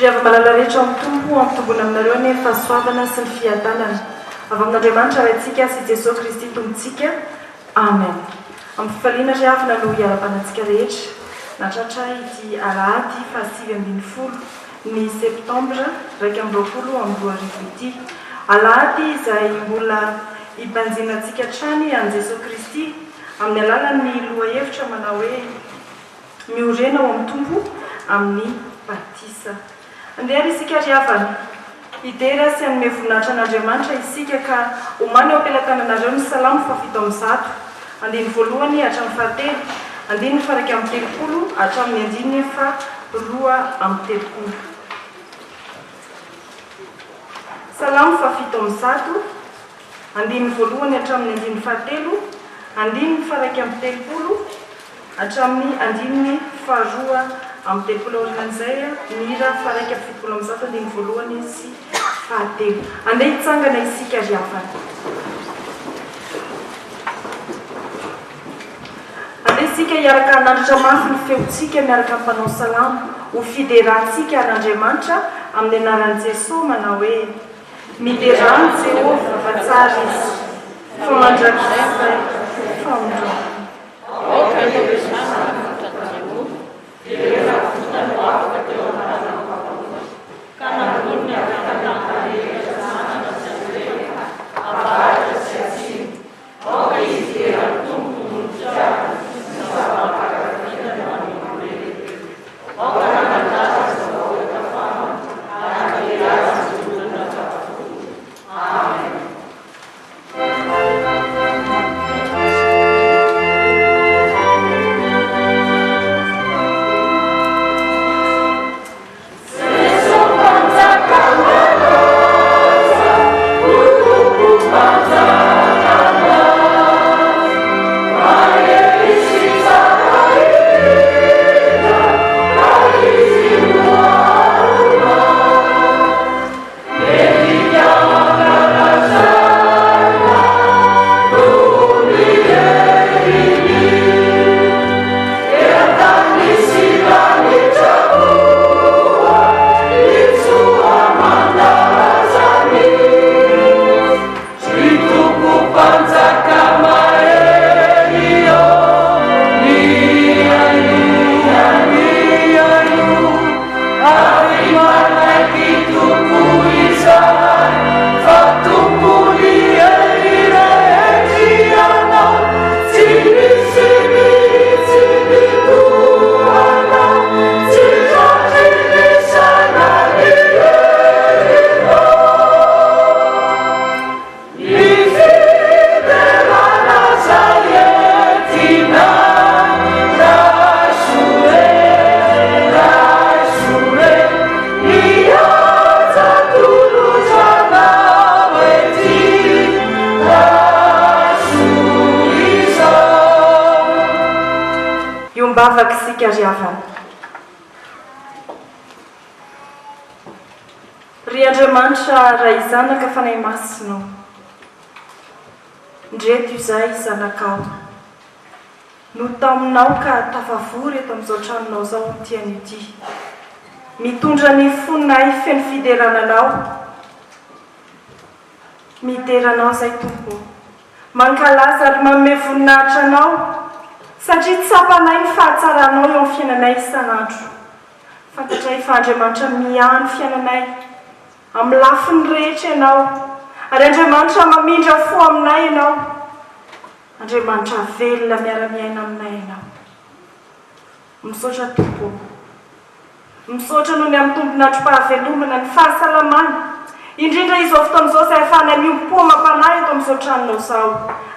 Rehefa malala rehetra amitombona aminareo ny fahasoavana sy ny fiadanana avy amin'Andriamanitra raintsika sy Jesosy Kristy tompontsika. Amen. Amin'ny fifaliana ry avy no hiara-panantsika rehetra natratra ity alahady 7 ny septambra 2022 ity. Alahady izay mbola hibanjinantsika trany an Jesosy Kristy amin'ny alalan'ny lohahevitra manao hoe miorena ao amin'ny tombo amin'ny batisa. Andeha isika ry havana idera sy hanome voninahitra an'Andriamanitra isika ka omany ao am-pelatananareo ny salamo 700 andiny voalohany hatramin'ny fahatelo, andiny faraka amin'ny telopolo hatramin'ny andiny roa amin'ny telopolo. Salamo 700 andiny voalohany hatramin'ny andiny fahatelo, andiny faraka amin'ny telopolo hatramin'ny andiny faharoa amin'ny telopolo orinan'izay mira faraka amin'ny fitopolo amin'ny zato andiny voalohany sy fahatelo. Andeha hitsangana isika ry havana. Andeha isika hiaraka hanandratra mafy ny feontsika miaraka amin'ny mpanao salamo ho fiderantsika an'Andriamanitra amin'ny anaran'i Jesosy manao hoe miderany Jehova fa tsara izy fa mandrakizay famondroana. Bavaka isika ry havana. Ry Andriamanitra ray zanaka fanahy masinao, ndreto izay zanakao no taminao ka tafavory eto amin'izao tranonao zao tiany ity, mitondra ny fonay feno fiderananao, mideranao zay tompo, mankalaza ary manome voninahitra anao satria tsapanay ny fahatsaranao eo amin'ny fiainanay isan'andro. Fantatray fa Andriamanitra miany fiainanay amin'ny lafiny rehetra ianao, ary Andriamanitra mamindra fo aminay ianao, Andriamanitra velona miara-miaina aminay ianao. Misaotra tompo, misaotra noho ny amin'ny tombon'androm-pahavelomana ny fahasalamana, indrindra izao fotoan'izao izay ahafahanay miompo mampanay eto amin'izao tranonao zao,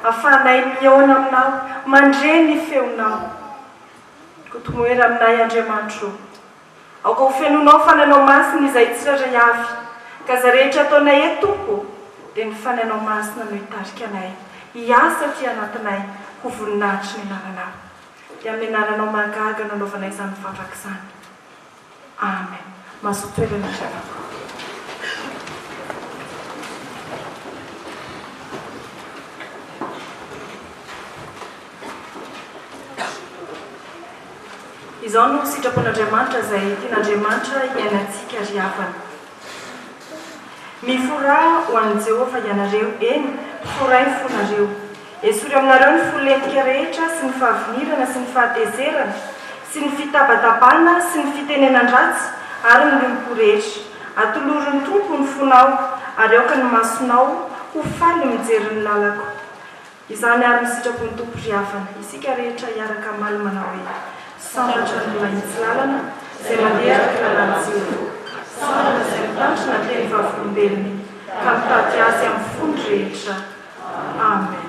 ahafahanay miaona aminao, mandre ny feonao. Kotomoera aminay Andriamanitra, aoka ho fenonao fananao masina izay tsirairay avy, ka za rehetra ataonay eto tompo dia ny fananao masina no hitarika anay, hiasa ty anatinay ho voninahitry ny anaranao. Dia amin'ny anaranao mahagaga nanaovanay izany vavaka izany. Amen. Mahazo toerana Andriamanitra. Izao no sitrapon'Andriamanitra izay tian'Andriamanitra iainantsika ry havana. Mifora ho an'i Jehovah ianareo, eny foray ny fonareo. Esory aminareo ny folentika rehetra sy ny fahavinirana sy ny fahatezerana sy ny fitabatabana sy ny fitenenan-dratsy ary ny limpo rehetra. Atolory ny tompo ny fonao ary aoka ny masonao ho faly mijery ny lalako. Izany ary ny sitrapon'ny tompo ry havana. Isika rehetra hiaraka maly manao hoe sambatra ny mahitsy lalana izay mandeha araka lalany Jehovah. Sambatra izay mitantrona teny vavolombelony ka mitady azy amin'ny fony rehetra. Amen.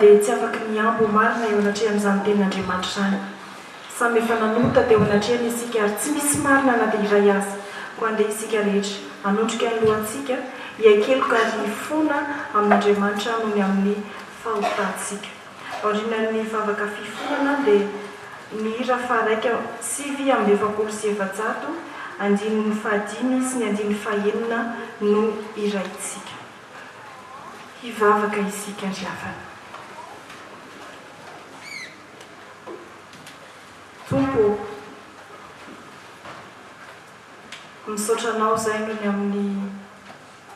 Dia tsy afaka miambo marina eo anatrehany izany tenin'Andriamanitra izany. Samy efa nanota dia eo anatrehany isika ary tsy misy marina na dia iray azy. Ko andeha isika rehetra hanondrika ny lohantsika hiakeloka ary fona amin'Andriamanitra noho ny amin'ny fahotantsika. Aorianan'ny vavaka fifonana dia ny hira faharaika 7:700, andininy fahadimy sy ny andininy fahaenina no iraitsika. Hivavaka isika ry havana. Tompo, misaotra anao izay noho ny amin'ny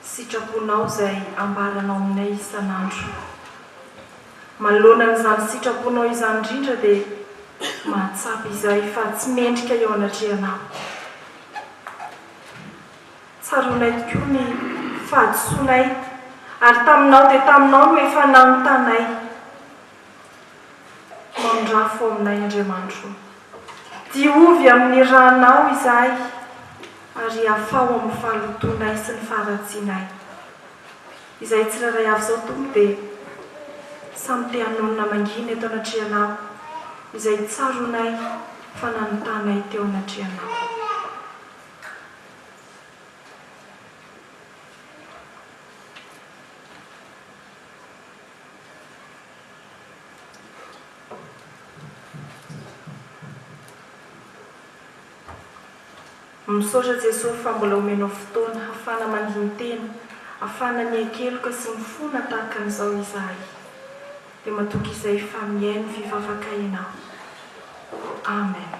sitraponao izay ambaranao aminay isan'andro. Manoloana n'izany sitraponao izany indrindra dia mahatsapa izay fa tsy mendrika eo anatrehanao. Tsaronay tokoa ny fahadisoanay ary taminao dia taminao no efa nanotanay. Mandrafo aminay Andriamanitra. Diovy amin'ny ranao izahay ary afao amin'ny fahalotonay sy ny faharatsianay. Izay tsiraray avy izao tompo dia samy te hanonona mangina eto anatrehanao izay tsaronay fa nanotanay teo anatrehanao. Misaotra Jesosy fa mbola omenao fotoana hafana mandiny tena, hafana miakeloka sy mifona tahaka an'izao izahay. Dia matoky izay fa mihaino fivavaka ianao. Amen.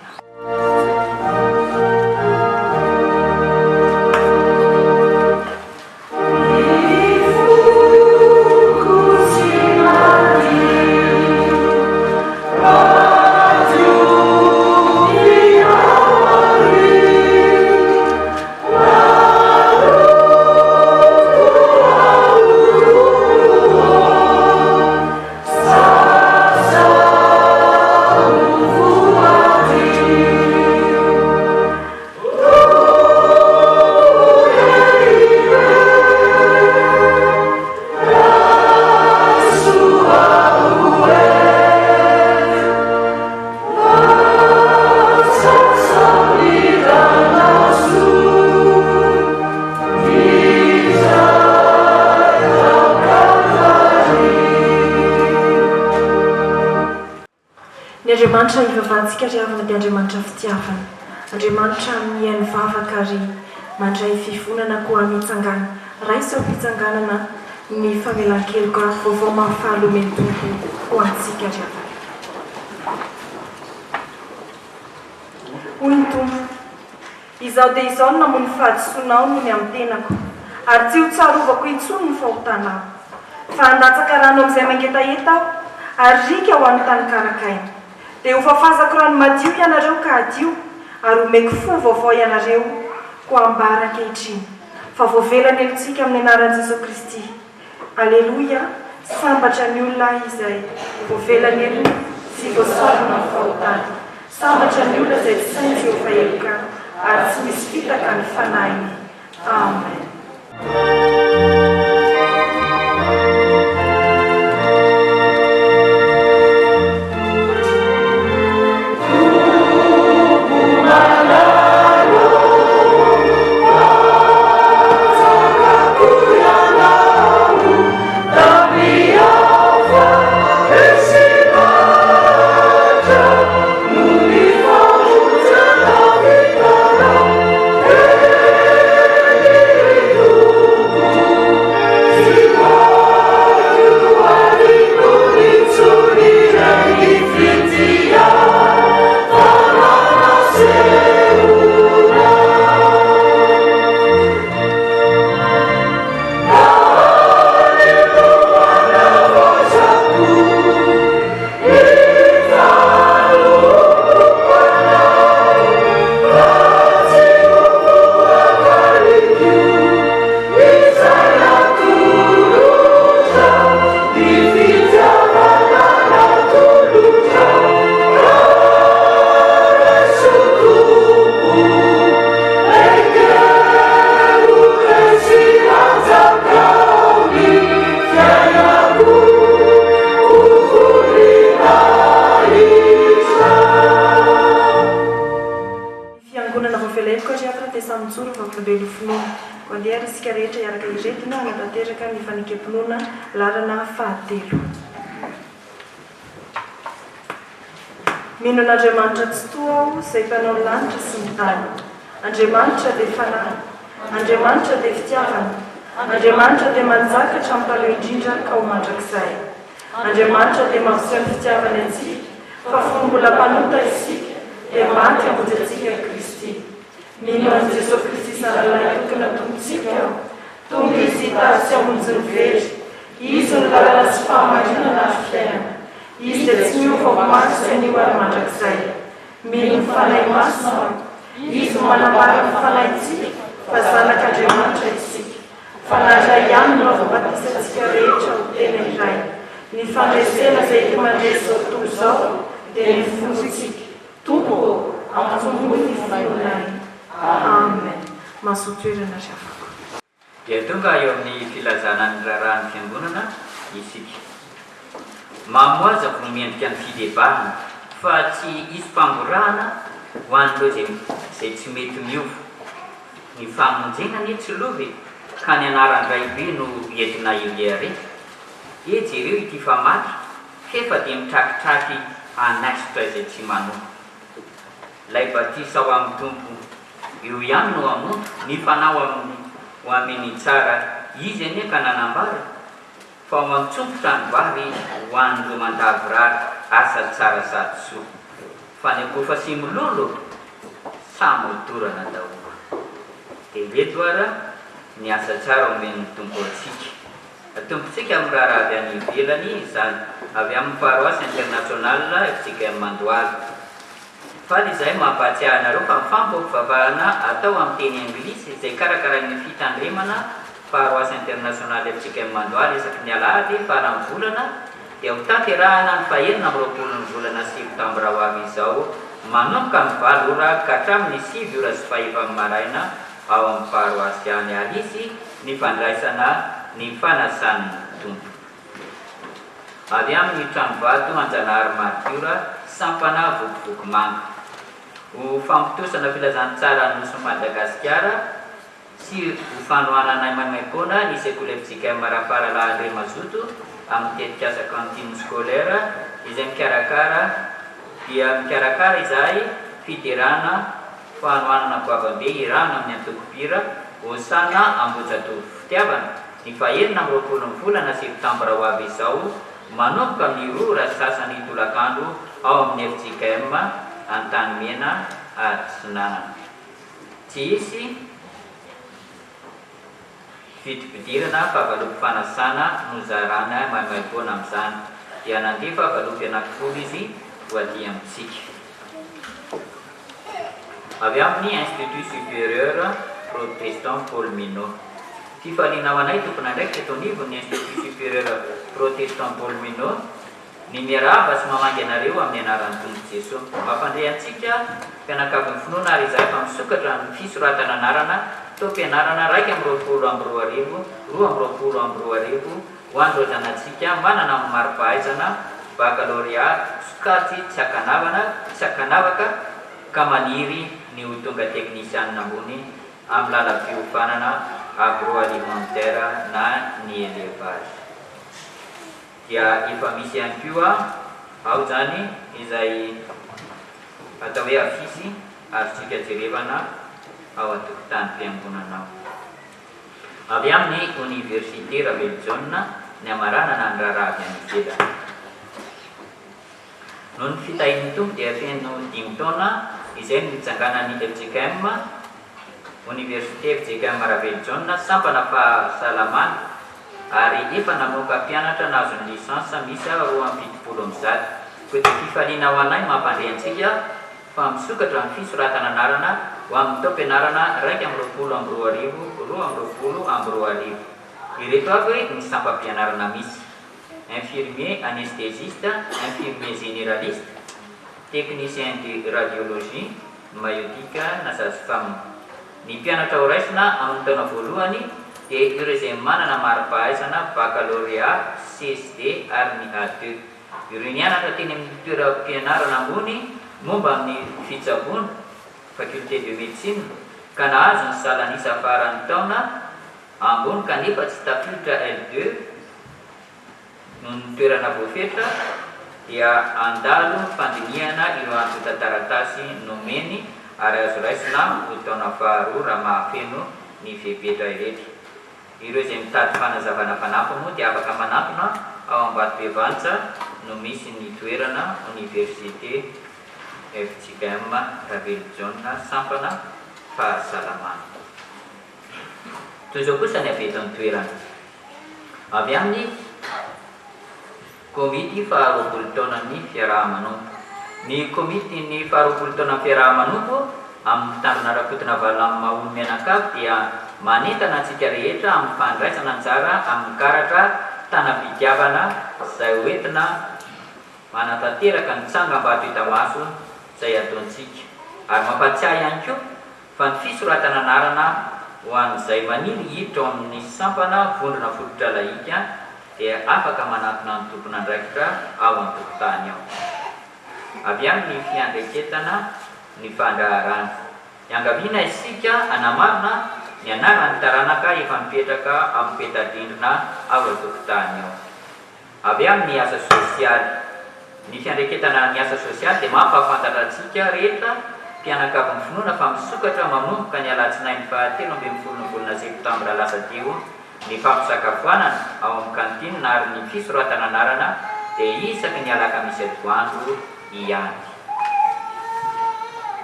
Andriamanitra ivavahantsika ry havana dia Andriamanitra fitiavana. Andriamanitra mihaino vavaka ary mandray fivonana koa mitsangana. Raisy ao mpitsanganana ny famelan-keloka vaovao mahafaly omeny tompo ho antsika rehetra. Hoy ny tompo, izao dia izao no namono fahadisoanao noho ny amin'ny tenako, ary tsy ho tsarovako intsony ny fahotanao. Fa handatsaka rano amin'izay mangetaheta aho, ary rika ho an'ny tany karakaina. Dia ho fafazako rano madio ianareo ka adio, ary omeko fo vaovao ianareo ho ambara ankehitriny. Fa voavelany elontsika amin'ny anaran'i Jesosy Kristy. Aleloia, sambatra ny olona izay voavelany elony sy voasorona ny fahotany. Sambatra ny olona izay tsy sainy Jehovah eloka, ary tsy misy fitaka ny fanahiny. Amen. Mino an'Andriamanitra tsy toa aho izay mpanao ny lanitra sy ny tany. Andriamanitra dia fanahy, Andriamanitra dia fitiavana, Andriamanitra dia manjakatra ampitaloha indrindra ka ho mandrakizay. Andriamanitra dia mampiseho ny fitiavany antsika, fa fony mbola mpanota isika dia maty hamonjy antsika Kristy. Mino an'i Jesosy Kristy zanalahy tokony atontsika aho, tonga izy hitazy sy hamonjy ny very, izy ny lalana sy fahamarinana ary fiainana. Izy dia tsy miova ho maso izay ny ho ary mandrakizay. Mino ny fanahy masina, izy manambara ny fanahintsika, fa zanak'Andriamanitra isika. Fanadray ihany no avabatisantsika rehetra ho tena iray. Ny fandresena izay eto mandresy izao tontolo izao dia ny fontsika. Tompo, ampitombony ny fononay. Amen. Mahasoa toerana ry afako. Dia tonga eo amin'ny filazana ny raharahany fiangonana isika. Mamoaza vao miendrika ny fidebahana, fa tsy hisy famborahana ho an'ireo izay tsy mety miova. Ny famonjena ny tsy lovy ka ny anaran-dray be no entina iare. Jereo ity famaty, efa dia mitrakitraky anaisitra izay tsy manoha. Lay batisa ao amin'ny tompo eo ihany no hamono, ny fanao ho aminy tsara izy anie ka nanambara. Fa ho mantsompotra ny vary ho an'ireo mandavorary asa tsara sady soa. Fa ny kofa sy mololo samy hodorana daholo. Dia leto ara ny asa tsara omen'ny tompo antsika. Tompontsika amin'ny raha avy any ivelany, izany avy amin'ny paroisse internationale efitsika amin'ny Mandoaly. Fa izay mampahatsiahy anareo fa mifampivavahana atao amin'ny teny anglisy izay karakaran'ny fitandremana paroisse internationale efitsika amin'ny Mandoaly isaky ny alahady faran'ny volana dia ho tanterahana ny fahenina amin'ny roapolon'ny volana septambra ho avy izao manomboka amin'ny 7 ora ka hatramin'ny 7 ora sy 5 maraina ao amin'ny paroisse any Alisy ny fandraisana ny fanasan'ny tompo. Avy amin'ny Tranombato Anjanahary Martiora sampana vokivoky manga. Ho fampitosana filazantsara nosy Madagasikara sy ho fanohanana maimaimpoana ny sekoly efitsika Marapara Lahandre Mazoto amin'ny tetikasa cantine scolaire izay mikarakara dia mikarakara izay fiderana fanohanana goavambe irano amin'ny Antokopira hosana Ambojatovo fitiavana ny fahelina amin'ny roapolo ny volana septambra ho avy izao manomboka amin'ny roa raha sasany tolakandro ao amin'ny FJKM Antany Mena Atsinanana. Tsy hisy vidim-pidirana fa valopy fanasana no zarana maimaimpona amin'izany dia nandefa valopy anankifolo izy voaty amintsika. Avy amin'ny Institut Supérieur Protestant Paul Minot. Fifaliana ho anay tompona ndraiky eto anivon'ny Institut Supérieur Protestant Paul Minot ny miarahaba sy mamangy anareo amin'ny anaran'ny Tompon Jesosy. Mampandray antsika mpianakavy ny finoana ary izay fa misokatra ny fisoratana anarana tao mpianarana 1 ho andro zanantsika manana amin'ny mari-pahaizana baccalauréat sokajy tsy akanavaka ka maniry ny ho tonga teknisianina ambony amin'ny lalam-piofanana agroalimentaire na ny élevage. Dia efa misy ihany koa ao zany izay atao hoe afisy azotsika jerevana ao an-tokotany fiangonana ao. Avy amin'ny Université Raveljon ny amaranana ny raharaha avy any ivelany. Noho ny fitahin'ny tompo dia feno 5 taona izay ny mitsanganan'ny FJKM Université FJKM Raveljon sampana fahasalamana ary efa namoaka mpianatra nazo ny lisansa misy 270. Koa dia fifaliana ho anay mampandray antsika fa misokatra ny fisoratana anarana ho amin'ny taom-pianarana 2 ireto avy ny sampam-pianarana misy: infirmier anesthésiste, infirmier généraliste, technicien de radiologie, maïotique na sage-femme. Ny mpianatra ho raisina amin'ny taona voalohany dia ireo izay manana mari-pahaizana baccalauréat CSD ary ny A2. Ireo nianatra teny amin'ny toeram-pianarana ambony momba amin'ny fitsaboana faculté de médecine ka nahazo ny salanisa faran'ny taona ambony kanefa tsy tafiditra L2 noho ny toerana voafetra dia andalo fandiniana ireo antota taratasy nomeny ary azo raisina ho taona faharoa raha mahafeno ny fepetra iretra. Ireo izay mitady fanazavana fanampy moa dia afaka manampina ao Ambatobevantsy no misy ny toerana Université FJKM Raveljon sampana fahasalamana. Toy izao kosa ny avy eto ny toerana. Avy amin'ny komity faharoapolo taonan'ny fiaraha-manompo. Ny komity ny faharoapolo taonan'ny fiaraha-manompo amin'ny tanjona rakotina valamy maholo mianakavy dia manentana antsika rehetra amin'ny fandraisana anjara amin'ny karatra tanam-pitiavana izay hoentina manatanteraka ny tsangam-bato Itamaso izay ataontsika. Ary mampatsiahy ihany koa fa ny fisoratana anarana ho an'izay maniny hiditra ao amin'ny sampana vondrona fototra laika dia afaka manatona ny tompona andraikitra ao an-tokotany ao. Avy amin'ny fiandreketana ny fandraharana. Iangaviana isika anamarina ny anaran'ny taranaka efa mipetraka amin'ny peta-drindrina ao an-tokotany ao. Avy amin'ny asa sosialy. Ny fiandreketana ny asa sosialy dia mampahafantatra antsika rehetra mpianakavy ny finoana fa misokatra manomboka ny alatsinainy 17 volana septambra lasa teo ny fampisakafoanana ao amin'ny kantina ary ny fisoratana anarana dia isaky ny alakamisy atoandro ihany.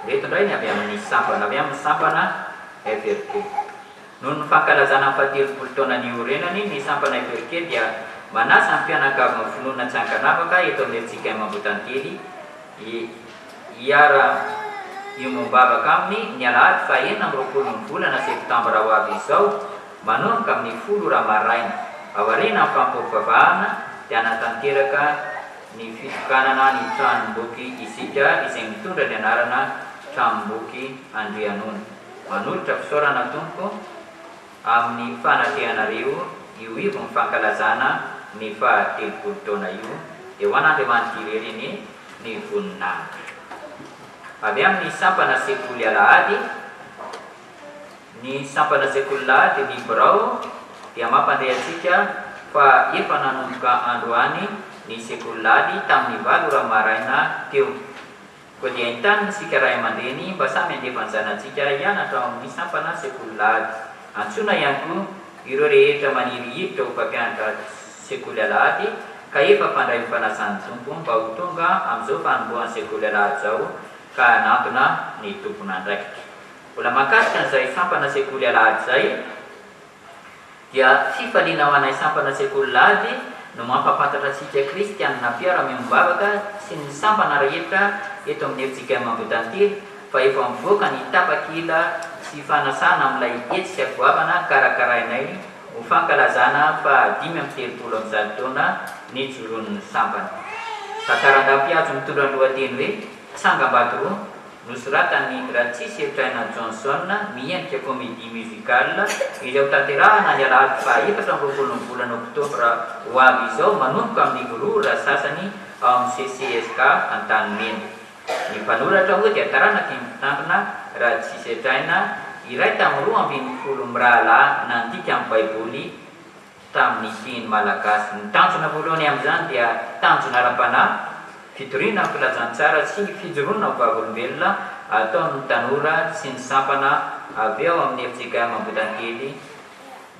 Reto indray ny avy amin'ny sampana FRK. Noho ny fankalazana amin'ny 70 taona ny orenany ny sampana FRK dia manasa ny mpianakavy ny finoana tsy ankanavaka eto amin'ny FJKM Ambotantely hiara iombavaka aminy ny alahady 9 volana septambra ho avy izao manomboka amin'ny 10 raha maraina. Aoriana amin'ny fampivavahana dia anatanteraka ny fitokanana ny tranomboky isika izay mitondra ny anarana tranomboky Andrianona. Manolotra fisaorana tompo amin'ny fanatehanareo io ivo ny fankalazana ny 70 taona io dia ho an'Andriamanitra ireny ny voninahitra. Avy amin'ny sampana sekoly alahady, ny sampana sekoly alahady ny birao dia mampandray antsika fa efa nanomboka androany ny sekoly alahady tamin'ny 8 raha maraina teo. Koa dia entanina isika ray aman-dreny mba samy andefa ny zanantsika hianatra ao amin'ny sampana sekoly alahady. Antsoina ihany koa ireo rehetra maniry hiditra ho mpampianatra sekoly alahady ka efa mpandray mifanasany tompo mba ho tonga amin'izao fanombohan'ny sekoly alahady zao ka anatona ny tompona andraikitra. Mbola mahakasika an'izay sampana sekoly alahady zay dia fifaliana ho anay sampana sekoly alahady no mampapantatra antsika kristianina mpiara-miombavaka sy ny sampana rehetra eto amin'ny efitsika Ambohidrantely fa efa mivoaka ny tapakila sy fanasana amin'ilay hetsika goavana karakarainay ho fankalazana fa 530 taona ny joron'ny sampana. Tantaran-dampihazo mitondra ny lohateny hoe Tsangam-bato roa nosoratan'ny Ratsisy-Traina Johnson miendrika comédie musicale izay ho tanterahana ny alahady fa 14 volana oktobra ho avy izao manomboka amin'ny gorora sasany ao amin'ny CCSK Antanimena. Ny mpanoratra ho dia Taranaka Mitandrina Ratsisy-Traina iray tamin'ny 12 mirahalahy nandika amin'ny baiboly tamin'ny teny malagasy. Ny tanjona voalohany amin'izany dia tanjona ara-panahy, fitoriana amin'ny filazantsara sy ny fijoroana ny vavolombelona ataon'ny tanora sy ny sampana avy eo amin'ny efitsika Ambohidrantely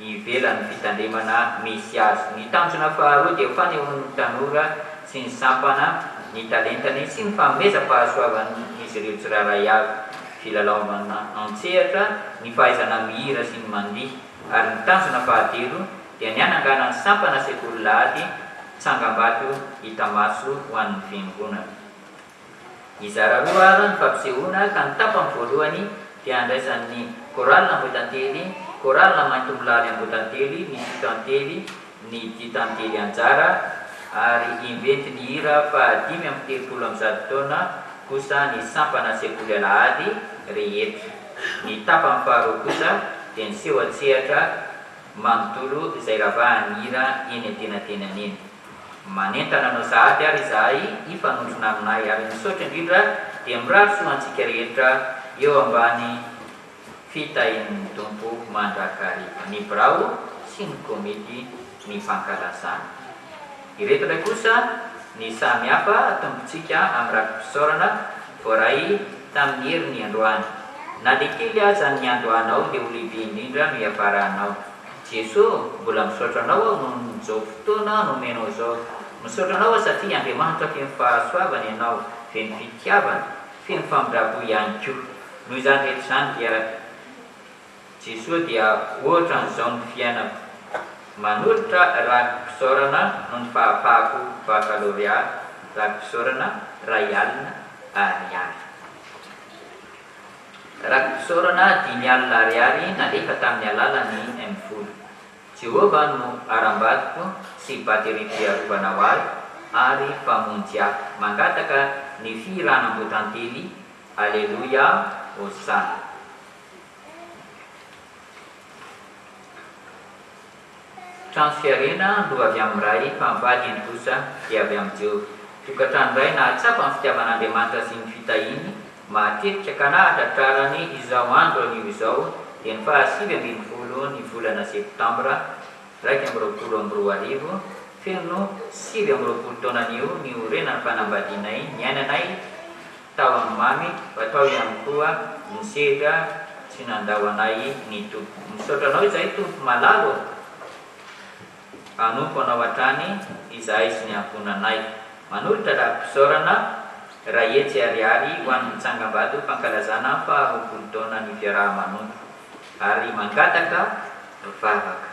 ivelan'ny fitandremana misy azy. Ny tanjona faharoa dia fanehoan'ny tanora sy ny sampana ny talentany sy ny fanomezam-pahasoavan'izy ireo tsirairay avy, filalaovana an-tsehatra, ny fahaizana mihira sy ny mandihy. Ary ny tanjona fahatelo dia ny ananganan'ny sampana sekoly alahady Tsangam-bato hita maso ho an'ny fiangonana. Izara roa ary ny fampisehoana ka ny tapany voalohany dia andraisan'ny koralina Ambohidrantely, koralina Maintomilala Ambohidrantely, ny Titantely, ny Titantely Anjara ary inventy ny hira fa 530 taona kosa ny sampana sekoly alahady rehetra. Ny tapany faharoa kosa dia ny seho an-tsehatra manontolo izay ravahan'ny hira eny antenantenany eny. Manentana anao sahady ary izahay hifanondrona aminay ary misaotra indrindra dia mirary soantsika rehetra eo ambany fitahin'ny tompo mandrakariva ny birao sy ny komedy ny fankalazana. Ireto indray kosa ny samy hafa tompontsika amin'ny rakim-pisaorana voaray tamin'ny herin'ny androany. Na dia kely aza ny androanao dia ho lehibe indrindra no hiavaranao. Jesosy mbola misaotra anao noho n'izao fotoana nomenao izao. Misaotra anao satria Andriamanitra feno fahasoavana ianao, feno fitiavana, feno famindrabo ihany koa. Noho izany rehetra izany dia Jesosy dia ohatra n'izao ny fiainako. Manolotra rakim-pisaorana no ny fahafahako baccalauréat, rakim-pisaorana ray alina ariary. Rakim-pisaorana 5 alina ariary nalefa tamin'ny alalan'ny M10. Jehovah no aram-batoko sy batery fiarovana ho ahy ary famonjy ahy. Mangataka ny fihirana Ambohidrantely. Alleluia, hosana. Trano fiarena no avy amin'ny ray fa mivady eny kosa dia avy amin'ny Jehovah. Tokantrano iray nahatsapa ny fitiavan'Andriamanitra sy ny fitahiny matetika ka nahatratrarany izao andro anio izao dia ny 27 ny volana septambra 2022 feno 27 taona anio ny orenany fanambadianay ny ainanay tao amin'ny mamy fatao ihany koa ny sedra sy nandao anay ny tompo. Misaotra anao izay tompo malalo, anompo anao hatrany izahay sy ny ankonanay. Manolotra rakim-pisaorana ray hetsy ariary ho an'ny Tsangam-bato fankalazana fa 20 taona ny fiaraha-manompo ary mangataka vavaka.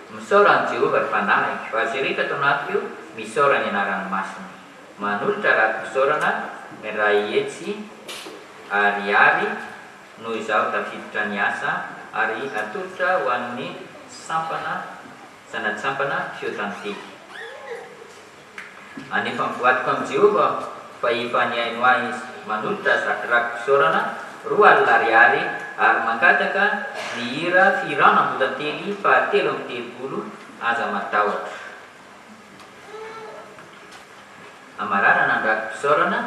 Misaora ny Jehovah ry fanahy fa azy rehetra tao anatiko misaora ny anarany masiny. Manolotra rakim-pisaorana ray hetsy ariary noho izaho tafiditra ny asa ary atolotra ho an'ny sampana zanatsampana Fiotantely. Anefa mivoatiko amin'ny Jehovah fa efa niaino ahy manolotra rakim-pisaorana 2 alina ariary ary mangataka ny hira fihirana Ambohidrantely fa 330 aza matahotra. Amararana ny rakim-pisaorana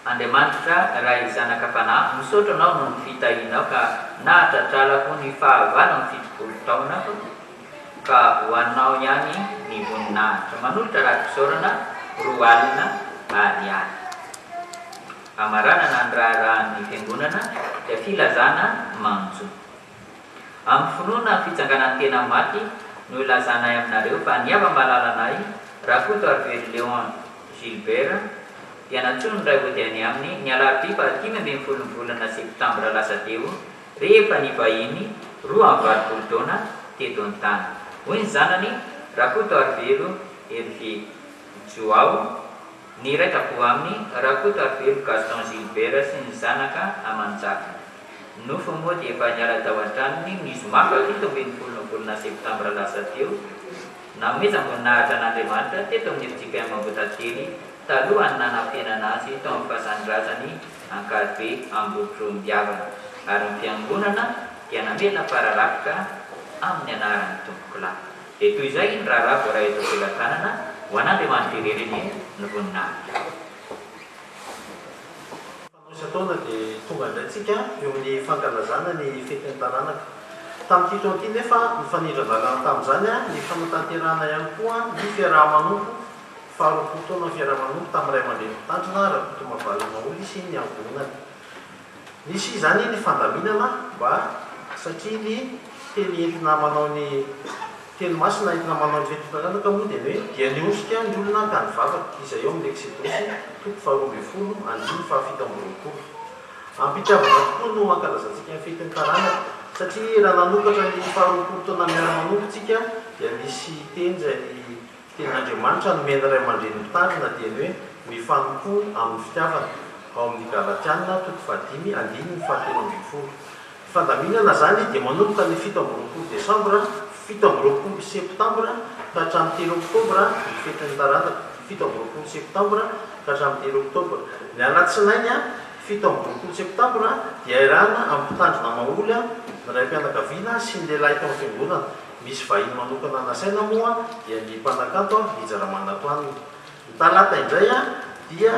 Andriamanitra ray zanaka fanahy, misaotra anao noho ny fitahinao ka nahatratralako ny fahavalany 70 taona ka hoanao ihany ny voninahitra. Manolotra rakim-pisaorana 2 alina ariary. Amaranana ny raharahan'ny fiangonana dia filazana manjo. amin'ny finoana fitsanganantena maty no ilazanay aminareo fa ny ava-malalanay Rakoto Arvely Léon Gilbert dia natsony ray odiany aminy ny alarobia fahatimy ambin'ny folo ny volana septambra lasa teo rehefa nivahiny 2 taona teto an-tany. Hoy ny zanany Rakoto Arvelo Hervé Joao, ny ray tapo aminy Rakoto Arvelo Gaston Gilbert sy ny zanaka aman-jaka. Nofo moa dia efa niala tao an-tranony ny zoma 7 ambin'ny folo ny volana septambra lasa teo namezam-boninahitra an'Andriamanitra teto amin'ny efitsika Ambohidately talohany nanampianana azy tao amin'ny fahasandrasany Ankadbe Ambotrondiavana ary ny fiangonana dia namena pararafika amin'ny anaran'ny tompokolay. Dia toy izay ny raharaha voaray eto am-pelatanana ho an'Andriamanitra ireny ny voninahitra. Taona dia tonga indraitsika eo amin'ny fankalazana ny fetin'ny taranaka. Tamin'ity taona ity nefa nifanindran-dalana tamin'izany ny fanatanterahana ihany koa ny fiaraha-manompo 20 taona ny fiaraha-manompo tamin'ny ray aman-dreny mpitandrina Rakoto Mavalana Oly sy ny ankohonany. Nisy izany ny fandaminana mba satria ny teny entina manao ny teny masina entina manao ny fetin'ny taranaka moa dia hoe dia niosika ny olona ka ny vavaka izay eo amin'ny Exodosy 2:12-7. Ampitiavana tokoa no ankalazantsika ny fetin'ny taranaka satria raha nanokatra ny 20 taona miara-manompotsika dia misy teny izay ny tenin'Andriamanitra nomena ray aman-dreny mitandrina dia hoe mifanompo amin'ny fitiavana ao amin'ny Galatiana 5:5-7. Fandaminana zany dia manomboka ny 17 Desambra 17 Septambra ka hatramin'ny 3 Oktobra ny fetin'ny taranaka. 17 Septambra ka hatramin'ny 3 Oktobra. Ny alatsinainy 17 Septambra dia irana amin'ny mpitandrina maoly ny ray mpianakaviana sy ny lehilahy tao amin'ny fiangonana. Misy vahiny manokana nasaina moa dia ny mpanakanto Hijaramana-toanina. Ny talata indray dia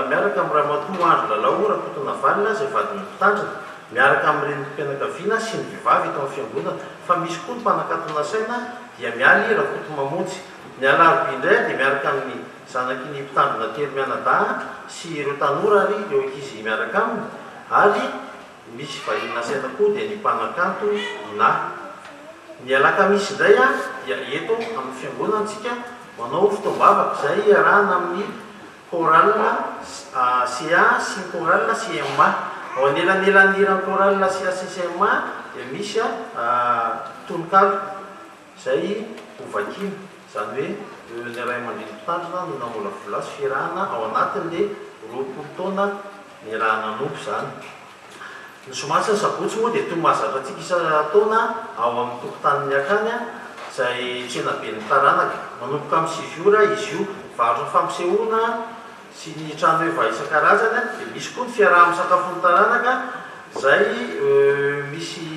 miaraka amin'ny ramatoa Andro Lalao Rakoto Navalina izay vadiny mpitandrina miaraka amin'ireny mpianakaviana sy ny vehivavy tao amin'ny fiangonana. Fa misy koa ny mpanakanto nasaina dia mialy Rakoto Mamonjy. Ny alarobia indray dia miaraka amin'ny zanaky ny mpitandrina telo mianadahy sy ireo tanora ary ireo ankizy miaraka aminy ary misy vahiny nasaina koa dia ny mpanakanto na. Ny alakamisy indray dia eto amin'ny fiangonantsika manao fotoam-bavaka izay arahana amin'ny chorale CA sy ny chorale CMA. Ao anelan'elan'irany chorale CA sy CMA dia misy tononkalo izay hovakina izany hoe ny ray aman-dreny mpitandrina no namolavolasy fiarahana ao anatin'le 20 taona ny raha nanompo izany. Ny somatsy ny sabotsy moa dia toy mahazatra antsika isa-taona ao amin'ny tokotanin'ny akany izay tsena be ny taranaka manomboka amin'ny 7 ora izy io varotra fampisehoana sy ny trano eva isan-karazany dia misy koa ny fiaraha-misakafo ny taranaka izay misy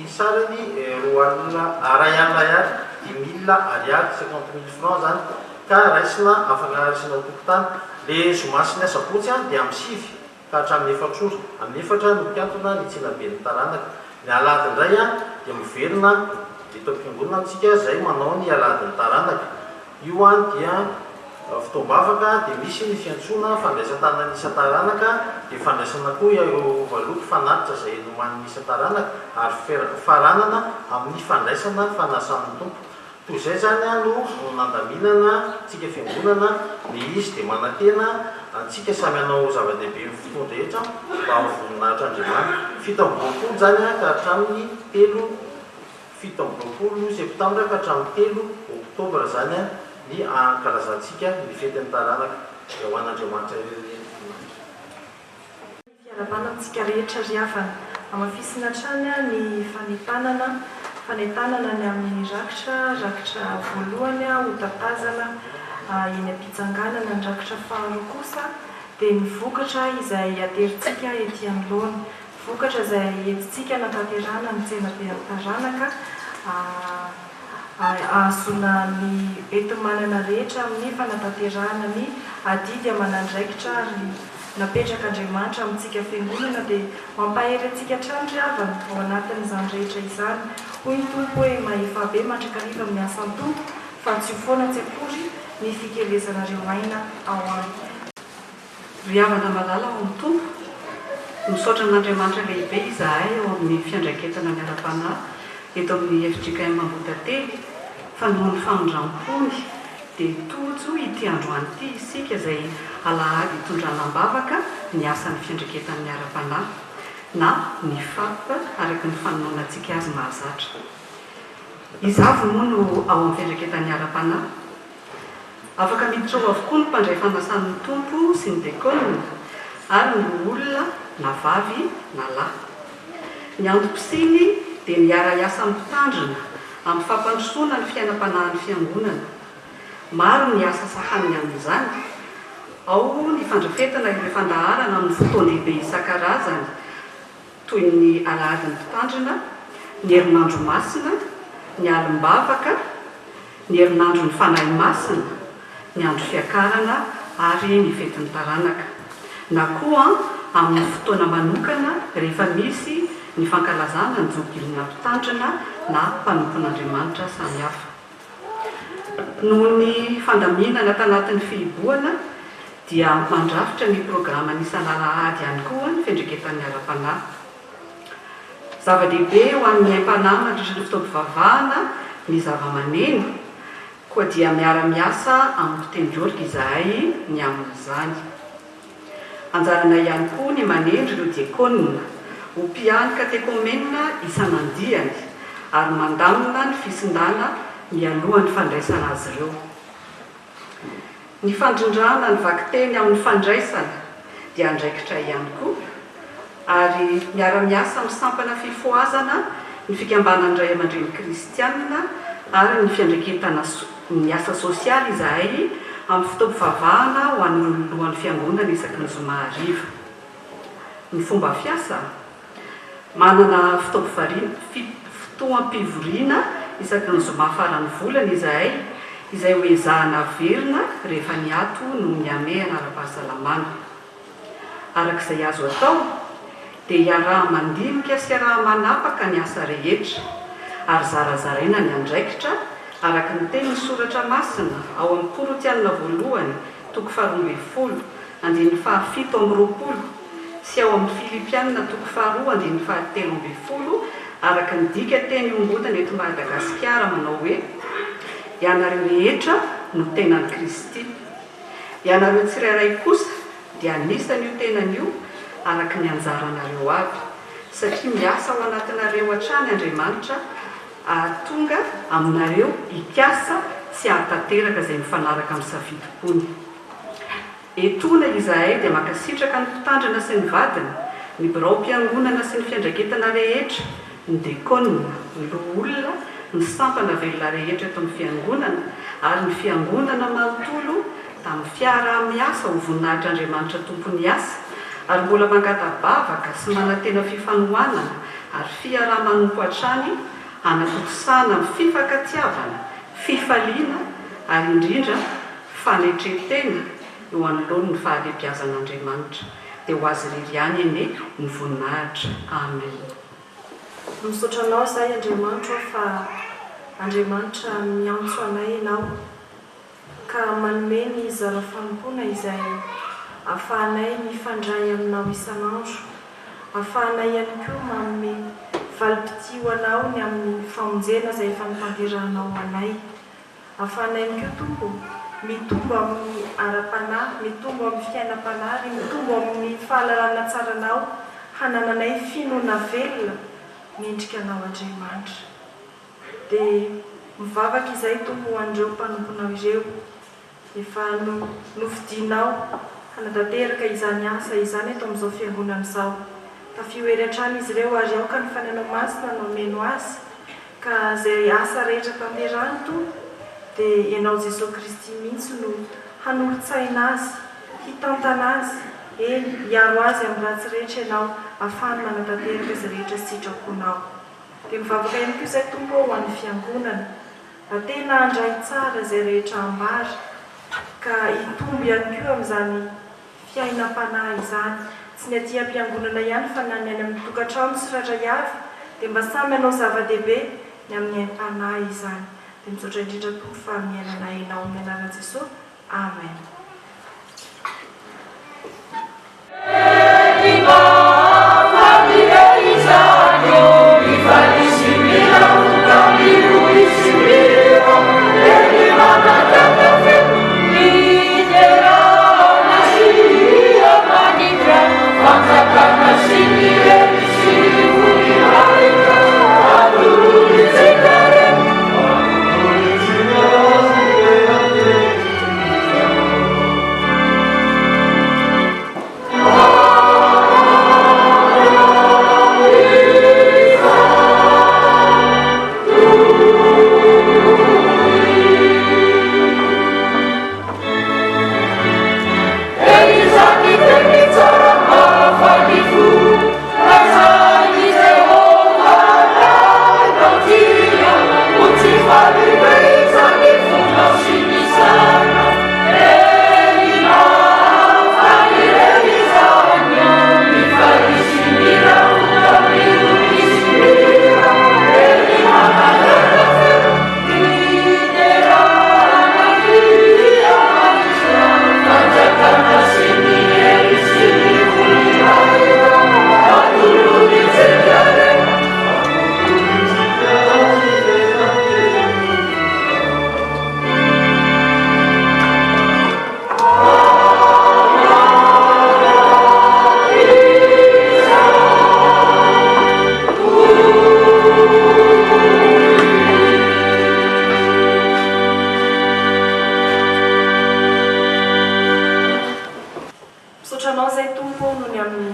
sarany ray alina ihany 10,000 ariary 50,000 francs zany ka raisina afaka raisina tokotany. Le zomasy ny asabotsy dia amin'ny 7 ka hatramin'ny 4 ora. Amin'ny 4 no mpiantona ny tsena be ny taranaka. Ny alady indray dia miverina eto am-piangonana antsika izay manao ny aladin'ny taranaka. Io dia fotoam-bavaka dia misy ny fiantsona fandraisan-tanana isa-taranaka dia fandraisana koa ireo valopy fanatitra izay noman'ny isa-taranaka ary faranana amin'ny fandraisana fanasan'ny tompo. Toy izay zany no nandaminana tsika fiangonana ny izy dia manantena antsika samy hanao zava-dehibe ny fotoana rehetra mba ho voninahitra Andriamanitra. 17 zany ka hatramin'ny 17 Septambra ka hatramin'ny 3 Oktobra zany ny ankalazantsika ny fetin'ny taranaka dia ho an'Andriamanitra ireny. Fiara-banantsika rehetra ry havana amafisina hatrany ny fanentanana ny amin'ny rakitra voalohany hotapazana eny am-pitsanganana ny rakitra faharoa kosa dia ny vokatra izay aterintsika ety anoloana. Vokatra izay entintsika nataterana ny tsena be taranaka ahazona ny enti-manana rehetra amin'ny fanatanterahana ny adidy aman'andraikitra ary napetraka Andriamanitra amintsika fiangonana dia mampahery antsika hatrany ry havana ao anatin'izany rehetra izany. Hoy ny tompo hoe mahefa be mandrakariva amin'ny asan'ny tompo fa tsy ho foana tsy akory ny fikelezanareo aina ao aminy. Ry havana malala ao amin'ny tompo misaotra an'Andriamanitra lehibe izahay ao amin'ny fiandraiketana miara-panahy eto amin'ny FJKM Ambohidately fanohan'ny famondram-pony dia tojo ity androany ity isika izay alahady hitondranam-bavaka ny asan'ny fiandreketan'ny ara-panahy na ny FAP araka ny fanohanantsika azy mahazatra. Izavy moa no ao amin'ny fiandreketan'ny ara-panahy. Afaka miditra ao avokoa ny mpandray fanasan'ny tompo sy ny dekonina ary ny olona na vavy na lahy. Ny antom-pisiny dia miara-iasa amin'ny mpitandrina amin'ny fampandrosoana ny fiainam-panahin'ny fiangonana. Maro ny asa sahaniny amin'izany, ao ny fandrafetana ireo fandaharana amin'ny fotoan-dehibe isan-karazany toy ny alahadin'ny mpitandrina, ny herinandro masina, ny alim-bavaka, ny herinandro ny fanahy masina, ny andro fiakarana ary ny fetin'ny taranaka. Na koa amin'ny fotoana manokana rehefa misy ny fankalazana ny jobilina mpitandrina na mpanompon'Andriamanitra samihafa. Noho ny fandaminana tanatin'ny fihiboana dia mandrafitra ny programa isan'alahady ihany koa ny fiandreketan'ny ara-panahy. Zava-dehibe ho an'ny aim-panahy mandritra ny fitaovam-pivavahana ny zava-maneno koa dia miara-miasa amin'ny mpitendry izahay ny amin'izany. Anjarana ihany koa ny manendry ireo diakonina ho mpianika tekomenina isan'andiany ary mandamina ny fisindana mialohan'ny fandraisana azy ireo. Ny fandrindrana ny vakiteny amin'ny fandraisana dia andraikitra ihany koa ary miara-miasa amin'ny sampana fifoazana ny fikambanan'ny ray aman-dreny kristianina ary ny fiandreketana ny asa sosialy izahay amin'ny fitaovam-pivavahana ho an'ny ololohany fiangonana isaky ny zoma hariva. Ny fomba fiasa manana fotoam-pivoriana isaky ny zoma faran'ny volana izahay izay hoezahana verina rehefa ny ato no miamehana ara-pahasalamana. Arak'izay azo atao dia iaraha mandinika sy iaraha manapaka ny asa rehetra ary zarazaraina ny andraikitra araka ny teny ny soratra masina ao amin'ny Korotianina voalohany toko 12 andiny 7 sy ao amin'ny Filipianina toko 2 andiny 13 araka ny dika teny ombodana eto Madagasikara manao hoe: ianareo rehetra no tenan'i Kristy. Ianareo tsirairay kosa dia anisany io tenan'io araka ny anjaranareo avy, satria miasa ao anatinareo hatrany Andriamanitra tonga aminareo ikasa sy ahatateraka izay mifanaraka amin'ny safidipony. Etona izahay dia makasitraka ny mpitandrina sy ny vadina, ny birao mpiangonana sy ny fiandraketana rehetra, ny dekonina, ny loholona, ny sampana velona rehetra eto amin'ny fiangonana ary ny fiangonana manontolo tamin'ny fiaraha-miasa ho voninahitr'Andriamanitra tompony asa ary mbola mangata-bavaka sy manantena fifanohanana ary fiaraha-manompo hatrany hanatokosana amin'ny fifankatiavana, fifaliana ary indrindra fanetretena eo anoloany ny fahalebiazan'Andriamanitra. Dia ho azy irery ihany ene ny voninahitra. Amen. Misaotra anao izahay Andriamanitra fa Andriamanitra miantso anay ianao ka manome ny zara-fanompoana izay ahafahanay mifandray aminao isan'andro, ahafahanay ihany koa manome valim-pitio anao ny amin'ny famonjena izay efa nitanterahanao anay, ahafahanay ihany koa Tompo mitombo amin'ny ara-panahy, mitombo amin'ny fiainam-panahy, mitombo amin'ny fahalalana tsaranao, hanananay finoana velona miendrika anao Andriamanitra. Dia mivavaka izay Tompo ho an'ireo mpanomponao ireo efa novidinao hanatanteraka izany asa izany eto amin'izao fiangonana izao. Tafioery hatrany izy ireo ary aoka ny fanenao masina no omeno azy ka izay asa rehetra tanterahany Tompo dia ianao Jesosy Kristy mihitsy no hanolo-tsaina azy, hitantana azy, hiaro azy amin'ny ratsy rehetra ianao ahafahany manatanteraka izy rehetra sitraponao. Dia mivavaka ihany koa izay Tompo ho an'ny fiangonana mba tena handray tsara izay rehetra ambary ka hitombo ihany koa amin'izany fiainam-panahy izany, tsy ny aty am-piangonana ihany fa na ny any amin'ny tokantrano tsirairay avy dia mba samy hanao zava-dehibe ny amin'ny aim-panahy izany. Dia misaotra indrindra Tompo fa miainana ianao amin'ny anaran'i Jesosy. Amen. Família Israel, e vai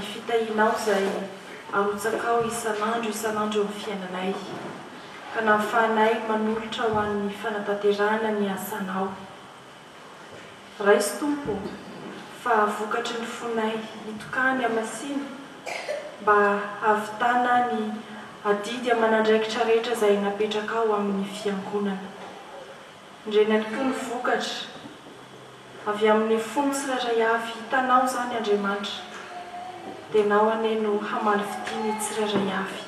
fitahinao izay arotsakao isan'andro amin'ny fiainanay ka nahafahanay manolotra ho an'ny fanatanterahana ny asanao. Raisy tompo fa vokatry ny fonay nitokany amasiny mba havitana ny adidy amanandraikitra rehetra izay napetraka ao amin'ny fiangonana. Indrenany koa ny vokatra avy amin'ny fony tsirairay avy hitanao izany Andriamanitra dia nao aneno hamaly fidiny tsirairay avy.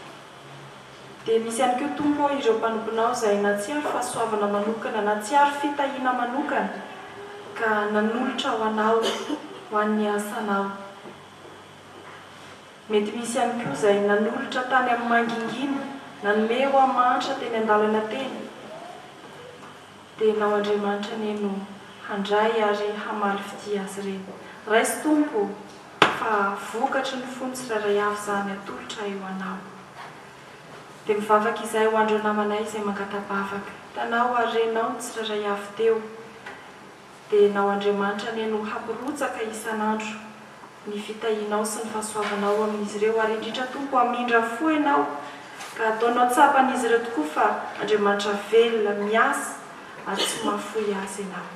Dia misy ihany koa tompo ireo mpanomponao izay na tsy ary fahasoavana manokana na tsy ary fitahiana manokana ka nanolotra ho anao ho an'ny asanao. Mety misy ihany koa izay nanolotra tany amin'ny mangingina nanome ho amantra teny an-dalana teny dia nao Andriamanitra neno handray ary hamaly fity azy ireny. Raisy tompo fa vokatry ny fony tsirairay avy izany atolotra eo anao. Dia mivavaka izay ho andro namanay izay mangatabavaka tanao ary renao ny tsirairay avy teo dia nao Andriamanitra neno hampirotsaka isan'andro ny fitahinao sy ny fahasoavanao amin'izy ireo ary indrindra tompo hamindra fo ianao ka ataonao tsapan'izy ireo tokoa fa Andriamanitra velona miasa ary tsy mahafoy azy ianao.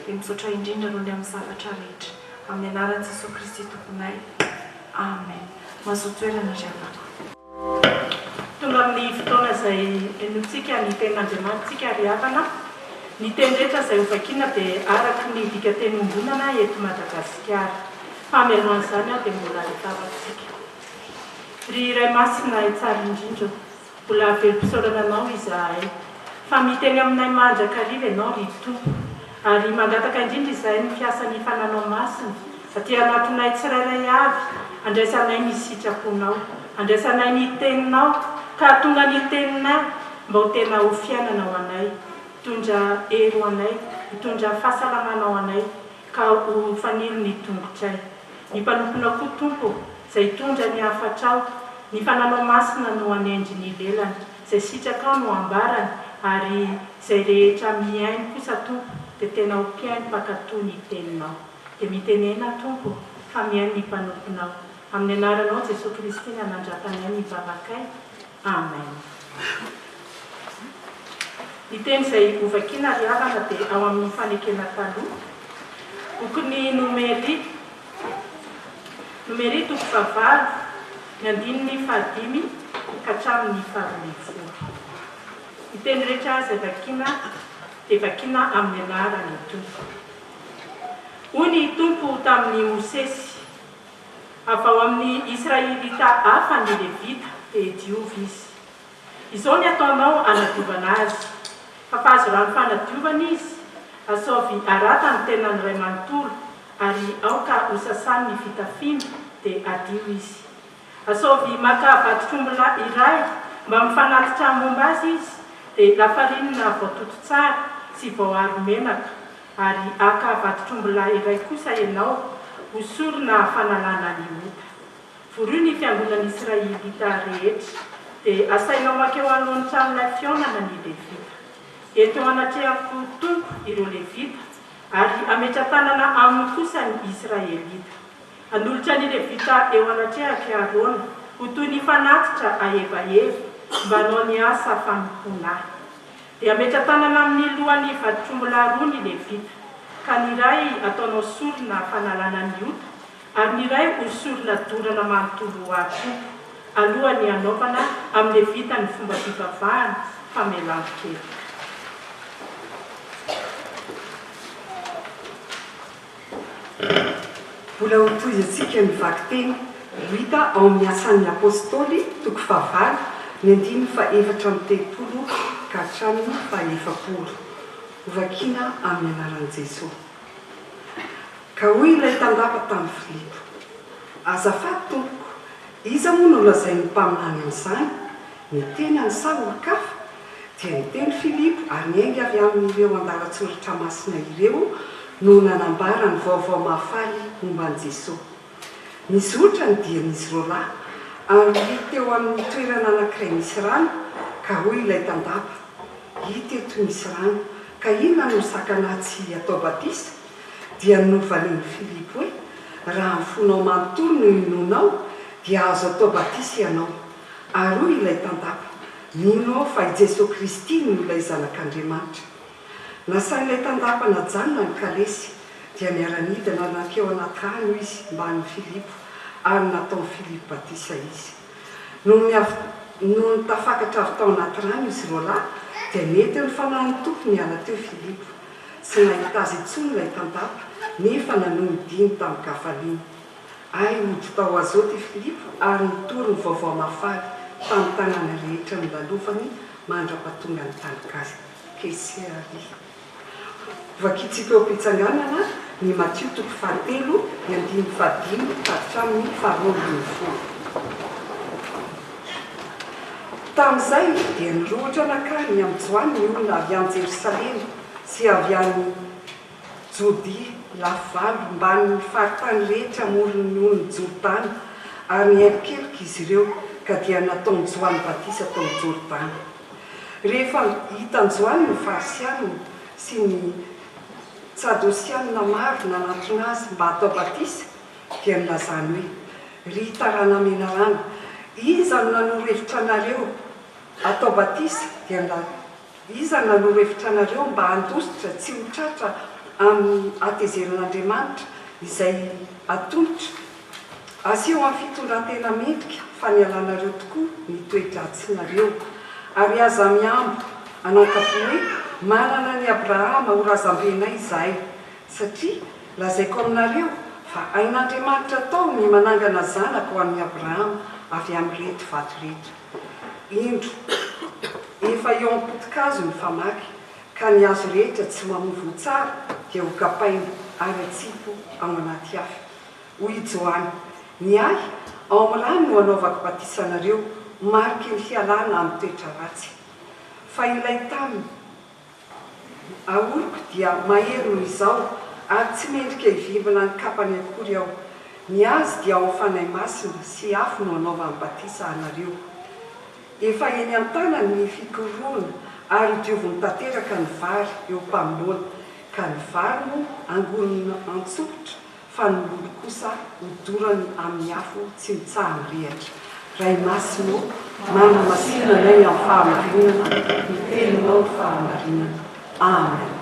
Dia misaotra indrindra noho ny amin'ny zavatra rehetra amin'ny anaran'i Jesosy Kristy tomponay. Amen. Mahazo toerana riavako. Tonga amin'ny fotoana izay enontsika ny tenin'Andriamanitsika ry havana. Ny teny rehetra izay hovakiana dia araky ny dikateny ombonana eto Madagasikara. Fameloan'izany dia mbola hitavantsika. Ry iray masina tsara indrindra, mbola velom-pisaorana anao izahay. Fa miteny aminay mandrakariva ianao ry tompo ary mangataka indrindra izay ny fiasan'ny fananao masina satria anatinay tsirairay avy andraisanay ny sitraponao, andraisanay ny teninao ka tonga ny teninay mba ho tena ho fiainana ho anay, hitondra hery ho anay, hitondra fahasalamana ho anay ka ho fanilo ny tongotray. Ny mpanomponao koa tompo izay hitondra ny hafatrao, ny fananao masina no anendry ny lelany, izay sitraka no ambarany ary izay rehetra miainy kosa tompo dia tena ho mpiainy mpakatoa ny teninao. Dia mitenena tompo fa miainy ny mpanomponao. Amin'ny anaranao Jesosy Kristy ny anandratanay ny vavakay. Amen. Ny teny izay hovakiana ry havana dia ao amin'ny fanekena taloha. Boky ny Nomery toko 9, ny 15 ka hatramin'ny 12. Ny teny rehetra azy vakiana dia vakiana amin'ny anaran'ny tompo. Hoy ny tompo tamin'ny Mosesy, avy ao amin'ny Israelita hafa ny Levita dia diovy izy. Izao ny ataonao anadiovana azy, fa fahazo rano fanadiovana izy, asaovy arata ny tenany iray manontolo ary aoka hosasany ny fitafiana dia adio izy. Asaovy maka vatotrombola iray mba mifanatitra momba azy izy dia lafarinina voatoto tsara sy voaharo menaka ary aka vatotrombola iray kosa ianao hosorona fanalana ny ota. Vorio ny fiangonan'ny Israelita rehetra dia asainao makeo alohan'ny tranonay fionana ny Levita. Eto anatrehako tompo ireo Levita ary ametra-tanana aminy kosa ny Israelita. Anolotra ny Levita eo anatrehaka Arona ho toy ny fanatitra ahevaeva mba hanao ny asa fanompoana. Dia ametra-tanana amin'ny lohan'ny vatotrombola roa ny Levita, ka ny iray ataonao sorona fanalana ny ota ary ny iray ho sorona dorana manontolo ho tompo alohan'ny anaovana amin'ny Levita ny fomba fivavahana famelan-kely. Mbola ho toy antsika ny vaky-teny hita ao amin'ny asan'ny apôstôly toko 9, ny 17 ka hatramin'ny 20. Hovakiana amin'ny anaran'i Jesosy. Ka hoy ilay tandapa tamin'ny Filipo, azafady tompoko, iza moa no lazainy mpaminany amin'izany? Ny teny any sa olo-kafa? Dia niteny Filipo ary niainga avy amin'ireo andalatsoratra masina ireo no nanambara ny vaovao mahafaly momba an'i Jesosy. Nizotra ny dian'izy roa lahy ary teo amin'ny toerana anankiray misy rano, ka hoy ilay tandapa, hita eto misy rano, ka inona no sakana tsy atao batisa? Dia novalian'i Filipo hoe, raha mifonao manontolo no inonao dia azo atao batisy ianao. Ary ilay tandapa ninao fa i Jesosy Kristy no ilay zanak'Andriamanitra. Nasain'ilay tandapa najanona ny kalesy dia niara-nidina nankeo anaty rano izy mba ny Filipo ary nataon'ny Filipo batisa izy. No nitafakatra avy tao anaty rano izy roa lahy dia nety ny fanahy ny tompo niala teo Filipo. Tsy nahita azy intsony ilay tandapa nefa nanohy diny tamin'ny Gafalina. Ay ody tao azoty Filipo ary nitory ny vaovao mafaly tamin'ny tanàna rehetra nolalofany mandra-pahatonga ny tany Kesary. Vakitsika eo am-pitsanganana ny Matthieu 7:15 hatramin'ny 21. Tamin'izay dia nirohatra nakany amin'ny Joany ny olona avy any Jerosalema sy avy any Jodia lavalo mbany faritany rehetra amoron'ny olony Jordany ary nielikeloka izy ireo ka dia nataony Joany Batisa tao Jordany. Rehefa hitany Joany ny farisiana sy ny tsadosiana maro nanantona azy mba atao batisa dia nilazany hoe ry tarana menarana, iza no nanoro-hevitra anareo atao batisa dia iza no nanoro-hevitra anareo mba handositra tsy ho tratra amin'ny atezeran'Andriamanitra izay atolotra. Asio amin'ny fitondrantena mendrika fa nialanareo tokoa ny toe-dratsinareo ary aza miambo anankapo hoe manana ny Abrahama ho razambenay izahay satria lazaiko aminareo fa ain'Andriamanitra tao ny manangana zanaka ho an'ny Abrahama avy amin'ny reto vato rehetra. Indro efa eo amin'ny potikazo ny famaky ka ny azo rehetra tsy mamovo tsara dia ho kapaina ary atsipo ao anaty afy. Hoy Joany, ny ahy ao amin'ny rano no anaovako batisanareo mariky ny fialana amin'ny toetra ratsy. Fa ilay taminy ahoriko dia mahery noho izao ary tsy mendrika hivimbina ny kapany akory aho. Ny azy dia ao fanahy masina sy afo no anaovany batisa anareo. Efa eny an-tanany ny fikoroana ary dioviny tanteraka ny vary eo mpamoloana ka ny vary no angorony antsofotra fa ny lolo kosa hodorany amin'ny afo tsy mitsaha mirehatra. Ray masino manamasinanay amin'ny fahamarinana ny teninao ny fahamarinana. Amen.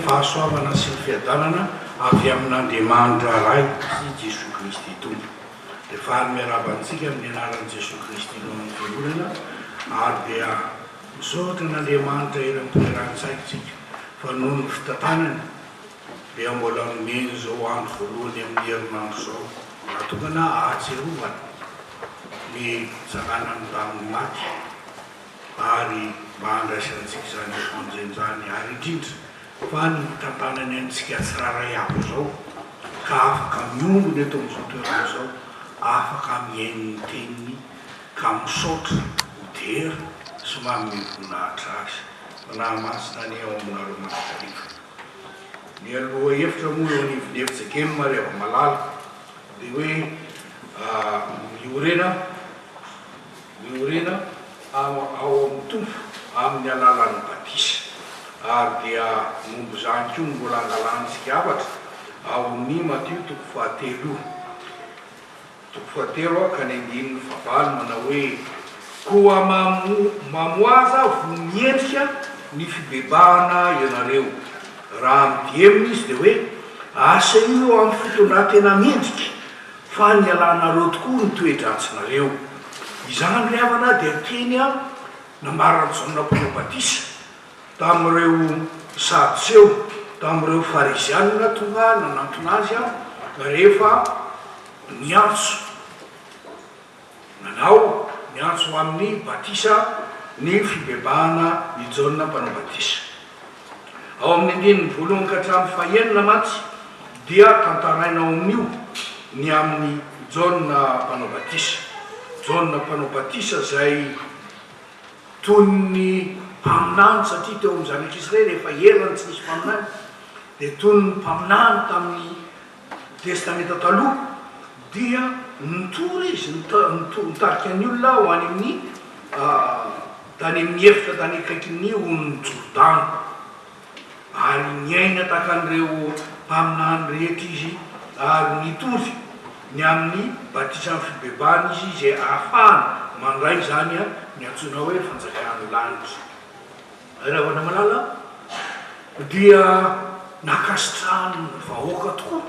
Fahasoavana sy ny fiadanana avy amin'Andriamanitra ray sy Jesosy Kristy tompo. Dia faly miarabantsika amin'ny anaran'i Jesosy Kristy no amin'ny fiolana ary dia misaotra n'Andriamanitra eny amin'ny toeran-tsaintsika fa noho ny fitantanany dia mbola nomeny izao andro voalohany amin'ny herinandro izao natokana ahatserovana ny zanany tamin'ny maty ary mba handraisantsika izany fonjenjany ary indrindra fa ny tantanany antsika tsiraray avo zao ka afaka miombony eto amin'izao toerana izao afaka miain'ny teniny ka misaotra hodera sy manome voninahitra azy manamasina ny ao aminareo mankariva. Ny aloha hevitra moa eo anivon'efitsakemy mareva malala dia hoe miorena ao amin'ny tompo amin'ny alalan'ny batisa ary dia mombo zany koa mbola angalantsika avatra ao amin'ny Matthieu 7:17 ka ny 9:20 manao hoe koa mamoaza vomiendrika ny fibebahana ianareo raha midihemina izy dia hoe asa io amin'ny fitondran-tena mendrika fa ny alanareo tokoa ny toe-dratsinareo. Izany ry havana dia teny nambaran'ny Jaona Mpanabatisa tamin'ireo sadseo tamin'ireo farizianina tonga nanantona azy a rehefa niantso nanao niantso amin'ny batisa ny fibebahana i Jaona mpanao batisa. Ao amin'ny andininy voalohany ka hatramin'ny fahaenina matsy dia tantarainao amin'io ny amin'ny Jaona mpanao batisa. Jaona mpanao batisa zay toy ny mpaminany satria teo amin'ny zanak'Israely rehefa herany tsy nisy mpaminany dia toy ny mpaminany tamin'ny testamenta taloha dia nitory izy nitarika ny olona ho any amin'ny tany amin'ny efitra tany akaikin'ny on'ny Jordana ary niaina takan'ireo mpaminany rehetra izy ary nitory ny amin'ny batisa amin'ny fibebahana izy izay ahafahana mandray zany a ny antsoina hoe fanjakana lanitra. Raha malala dia nakasitrahany vahoaka tokoa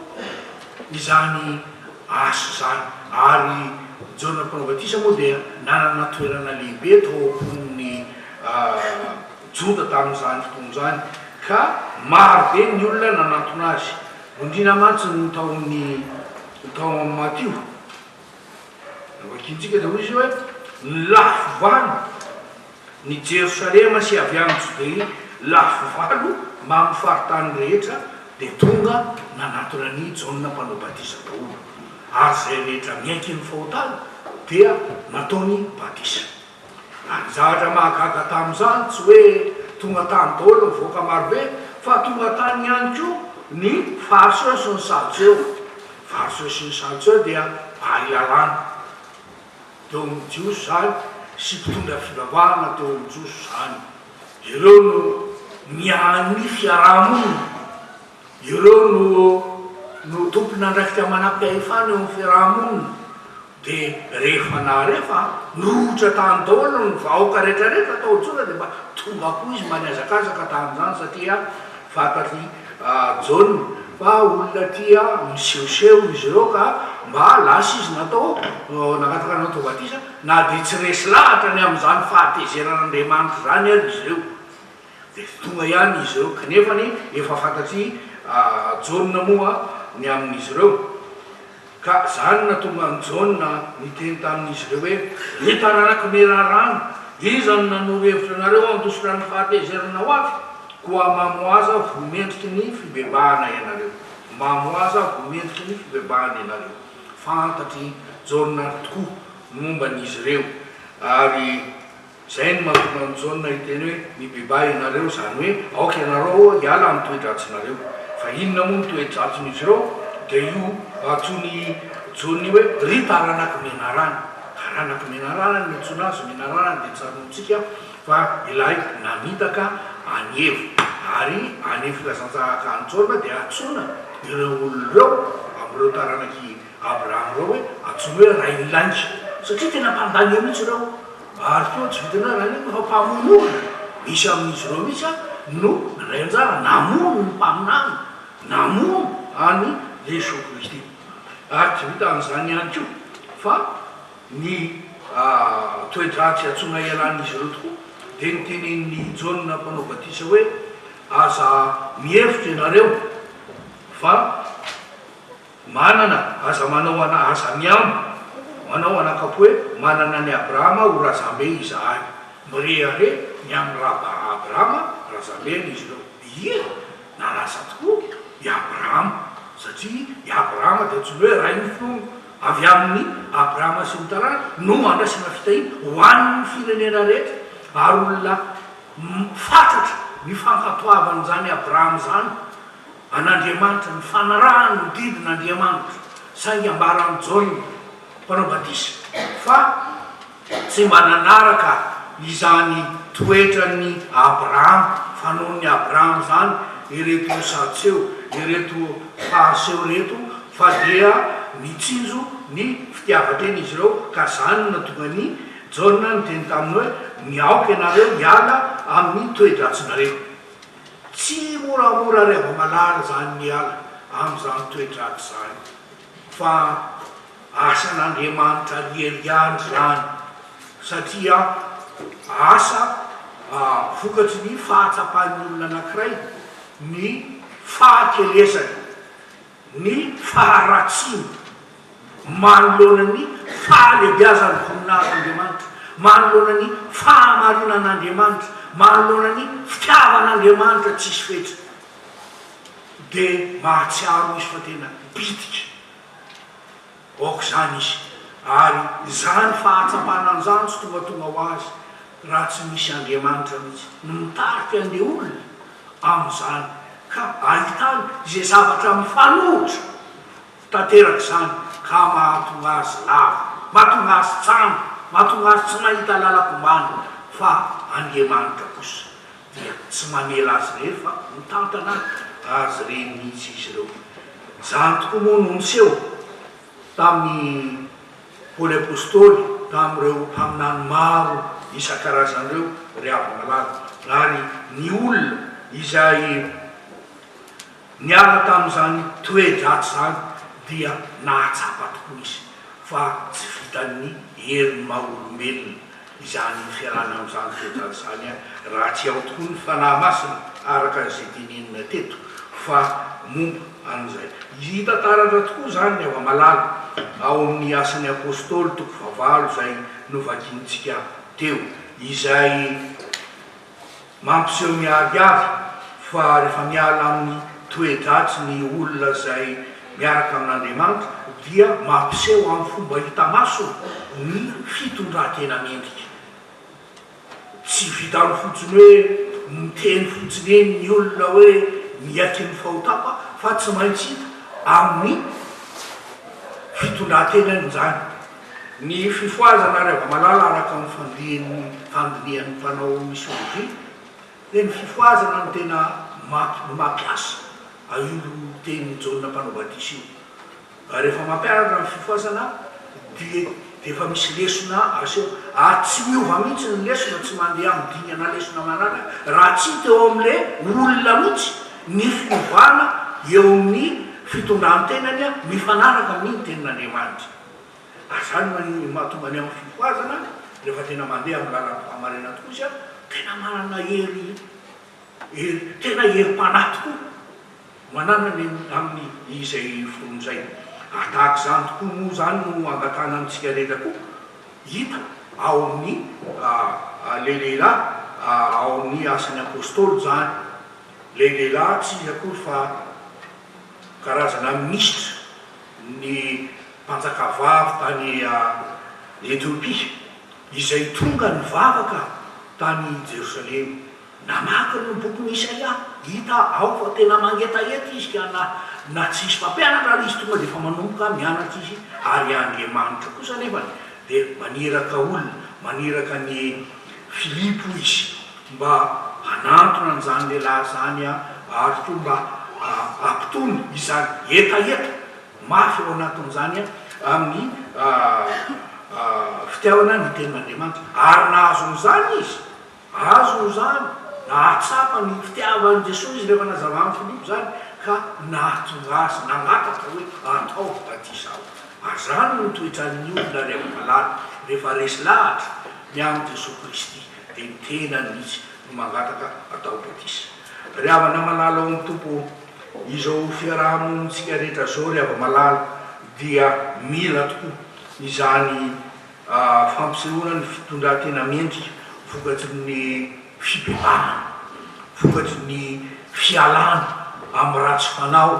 izany asa zany ary Jaona mpanao batisa moa dia nanana toerana lehibe tao amponin'ny Joda tamin'izany fotoana zany ka maro be ny olona nanantona azy. Indrindra mantsy ny tao amin'ny Matio vakintsika dia hoy izy hoe ny lafo valo ny Jerosalema sy avy any Jodea lafo valo mamy faritany rehetra dia tonga nanatona ny Jaona mpanao batisa daholo ary zay rehetra miaiky ny fahotana dia nataony batisa. Ary zavatra mahagaga tamin'izany tsy hoe tonga tany daholo mivoaka marobe fa tonga tany ihany koa ny fariseo sy ny sadseo. Fariseo sy ny sadseo dia ahilalana teo amin'ny jiosy zany sy mpitondra fivavahana teo amin'ny jiosy zany. Ireo no miany fiarahamonina, ireo no tompony andraikitra manampy ahefana eo amin'ny fiarahamonina dia rehefa na rehefa nohitra tany daholo ny vahoaka rehetrarehetra atao Jaona dia mba tonga koa izy maniazakazaka tamin'izany satria fantatry Jaona fa olona tia misehoseho izy ireo ka mba lasa izy natao nakataka natao batisa na dia tsy resy lahatra ny amin'izany fahatezeran'Andriamanitra zany ary izy ireo dia tonga ihany izy ireo kanefany efa fantatry Jaona moa ny amin'izy ireo ka zany natonga ny Jaona niteny tamin'izy ireo hoe ny taranaky merarano izany nanoro-hevitra nareo andosirany fahatezerana ho avy koa mamoaza vomendriky ny fibebahana ianareo. Mamoaza vomendriky ny fibebahana ianareo. Fantatry Jaona tokoa momba n'izy ireo ary zay ny mahatonga ny Jaona hiteny hoe mibebaha ianareo zany hoe aoka ianareo hiala amin'ny toe-dratsinareo. Fa inona moa ny toe-dratsin'izy ireo dia io atsony Jaona hoe ry taranaky menarana. Taranaky menarana ny antsoina azy menarana dia tsarontsika fa ilay namitaka anevo ary anevo filazantsahaka ny Jaona dia atsona ireo olona ireo amin'ireo taranaky Abraham ireo hoe atsona hoe ray lanitra satria tena mpandany eo mihitsy ireo ary koa tsy vitana raha ny fa mpamonoana misy amin'izy ireo mihitsy no ray anjara namono ny mpaminany namono any Jesosy Kristy ary tsy vita amin'izany ihany koa fa ny toe-dratsy atsona ialan'izy ireo tokoa dia nitenen'ny Jaona mpanao batisa hoe aza mihevitra ianareo fa manana aza manao aza miamo manao anakapo hoe manana ny Abrahama ho razambe izahay mirehare ny amin'ny Abrahama razambeny izy ireo. Ie nalaza tokoa i Abrahama satria i Abrahama dia tsy hoe ray ny finono avy amin'ny Abrahama sy ny tarana no andrasana fitahina ho an'ny firenena rehetra ary olona fantatra ny fankatoavan'izany Abrahama zany an'Andriamanitra ny fanarahany ny didin'Andriamanitra saingy ambaran'ny Jaona mpanao batisa fa tsy mba nanaraka izany toetrany Abrahama fanohon'ny Abrahama zany ireto sadseo ireto fariseo reto fa dia mitsinjo ny fitiavan-tena izy ireo ka zany natonga ny Jaona niteny taminy hoe miaoka ianareo miala amin'ny toe-dratsinareo. Tsy moramora reva malala zany miala amin'izany toe-dratsy zany fa asan'Andriamanitra lieriandry zany satria asa vokatry ny fahatsapahan'ny olona anankiray ny fahakelesany ny faharatsiny manoloana ny fahalebiazany voninahit'Andriamanitra, manoloana ny fahamarinan'Andriamanitra, manoloana ny fitiavan'Andriamanitra tsisy fetra, dia mahatsiaro izy fa tena bitika aoka zany izy. Ary zany fahatsapanan'izany tsy tonga ho azy raha tsy misy Andriamanitra mihitsy no mitarika an'ilay olona amin'izany ka ahitany izay zavatra mifanohitra tanteraka zany ka mahatonga azy lava, mahatonga azy tsamy, mahatonga azy tsy mahita lalakombany fa Andriamanitra kosa dia tsy mamela azy rery fa mitantana azy reny mihitsy izy ireo. Zany tokoa moa no niseho tamin'ny Paoly apôstôly tamin'ireo mpaminany maro isan-karazan'ireo ry ava-malala, ary ny olona izay niara tamin'izany toe-dratsy zany dia nahatsapa tokoa izy fa tsy vitan'ny herin'ny maha-olombelona izany fiarana amin'izany toe-dratsy zany raha tsy ao tokoa ny fanahy masina araka izay dinenina teto fa momba an'izay. Hita taratra tokoa zany ny ava-malala ao amin'ny asan'ny apôstôly toko favalo zay novakintsika teo, izay mampiseho miariary fa rehefa miala amin'ny toe-dratsy ny olona zay miaraka amin'Andriamanitra dia mampiseho amin'ny fomba hita maso ny fitondran-tena mendrika. Tsy vitany fotsiny hoe miteny fotsiny eny ny olona hoe miaky ny fahotapa fa tsy maintsy amin'ny fitondran-tenany zany. Ny fifoazana ry ava-malala araka amin'ny fandinihan'ny mpanao misiology dia ny fifoazana no tena mampiasa io teny Jaona mpanao batisa io. Rehefa mampianatra ny fifoazana dia efa misy lesona aseho, tsy miova mihitsy ny lesona, tsy mandeha amin'ny dinana lesona manaraka raha tsy teo amin'ilay olona mihitsy ny fiovana eo amin'ny fitondran-tenany mifanaraka amin'ny tenin'Andriamanitra. Zany mahatonga ny amin'ny fifoazana rehefa tena mandeha amin'ny lalam-pahamarena tokoa izy tena manana hery tena herim-panahy tokoa manana amin'ny izay foron'izay. Tahaka zany tokoa moa zany no angatana amintsika rehetra koa hita ao amin'ny lehilahy ao amin'ny asan'ny apôstôly zany. Lehilahy tsy izy akory fa karazana ministra ny mpanjakavavy tany Etiopia izay tonga nivavaka tany Jerosalema, namaky ny boky Isaia, hita ao fa tena mangetaheta izy ka na tsisy mpampianatra izy tonga dia efa manomboka mianatra izy ary Andriamanitra kosa nefany dia maniraka olona, maniraka ny Filipo izy mba hanantona an'izany lehilahy zany ary toa mba ampitony izany etaeta mafy ao anatin'izany amin'ny fitiavana ny tenin'Andriamanitra ary nahazon'izany izy, azon'izany nahatsapa ny fitiavan'i Jesosy izy rehefa nazava amin'ny Filipo zany ka nahatonga azy nangataka hoe atao batisa ao. Zany no toetran'ny olona ry ava-malala rehefa resy lahatra ny amin'ny Jesosy Kristy dia ny tenany mihitsy no mangataka atao batisa. Ry havana malala ao amin'ny tompo izao fiarahamonitsika rehetra zao ry ava-malala dia mila tokoa izany fampisehoana ny fitondran-tena mendrika vokatry ny fibebahana, vokatry ny fialana amin'ny ratsy fanao,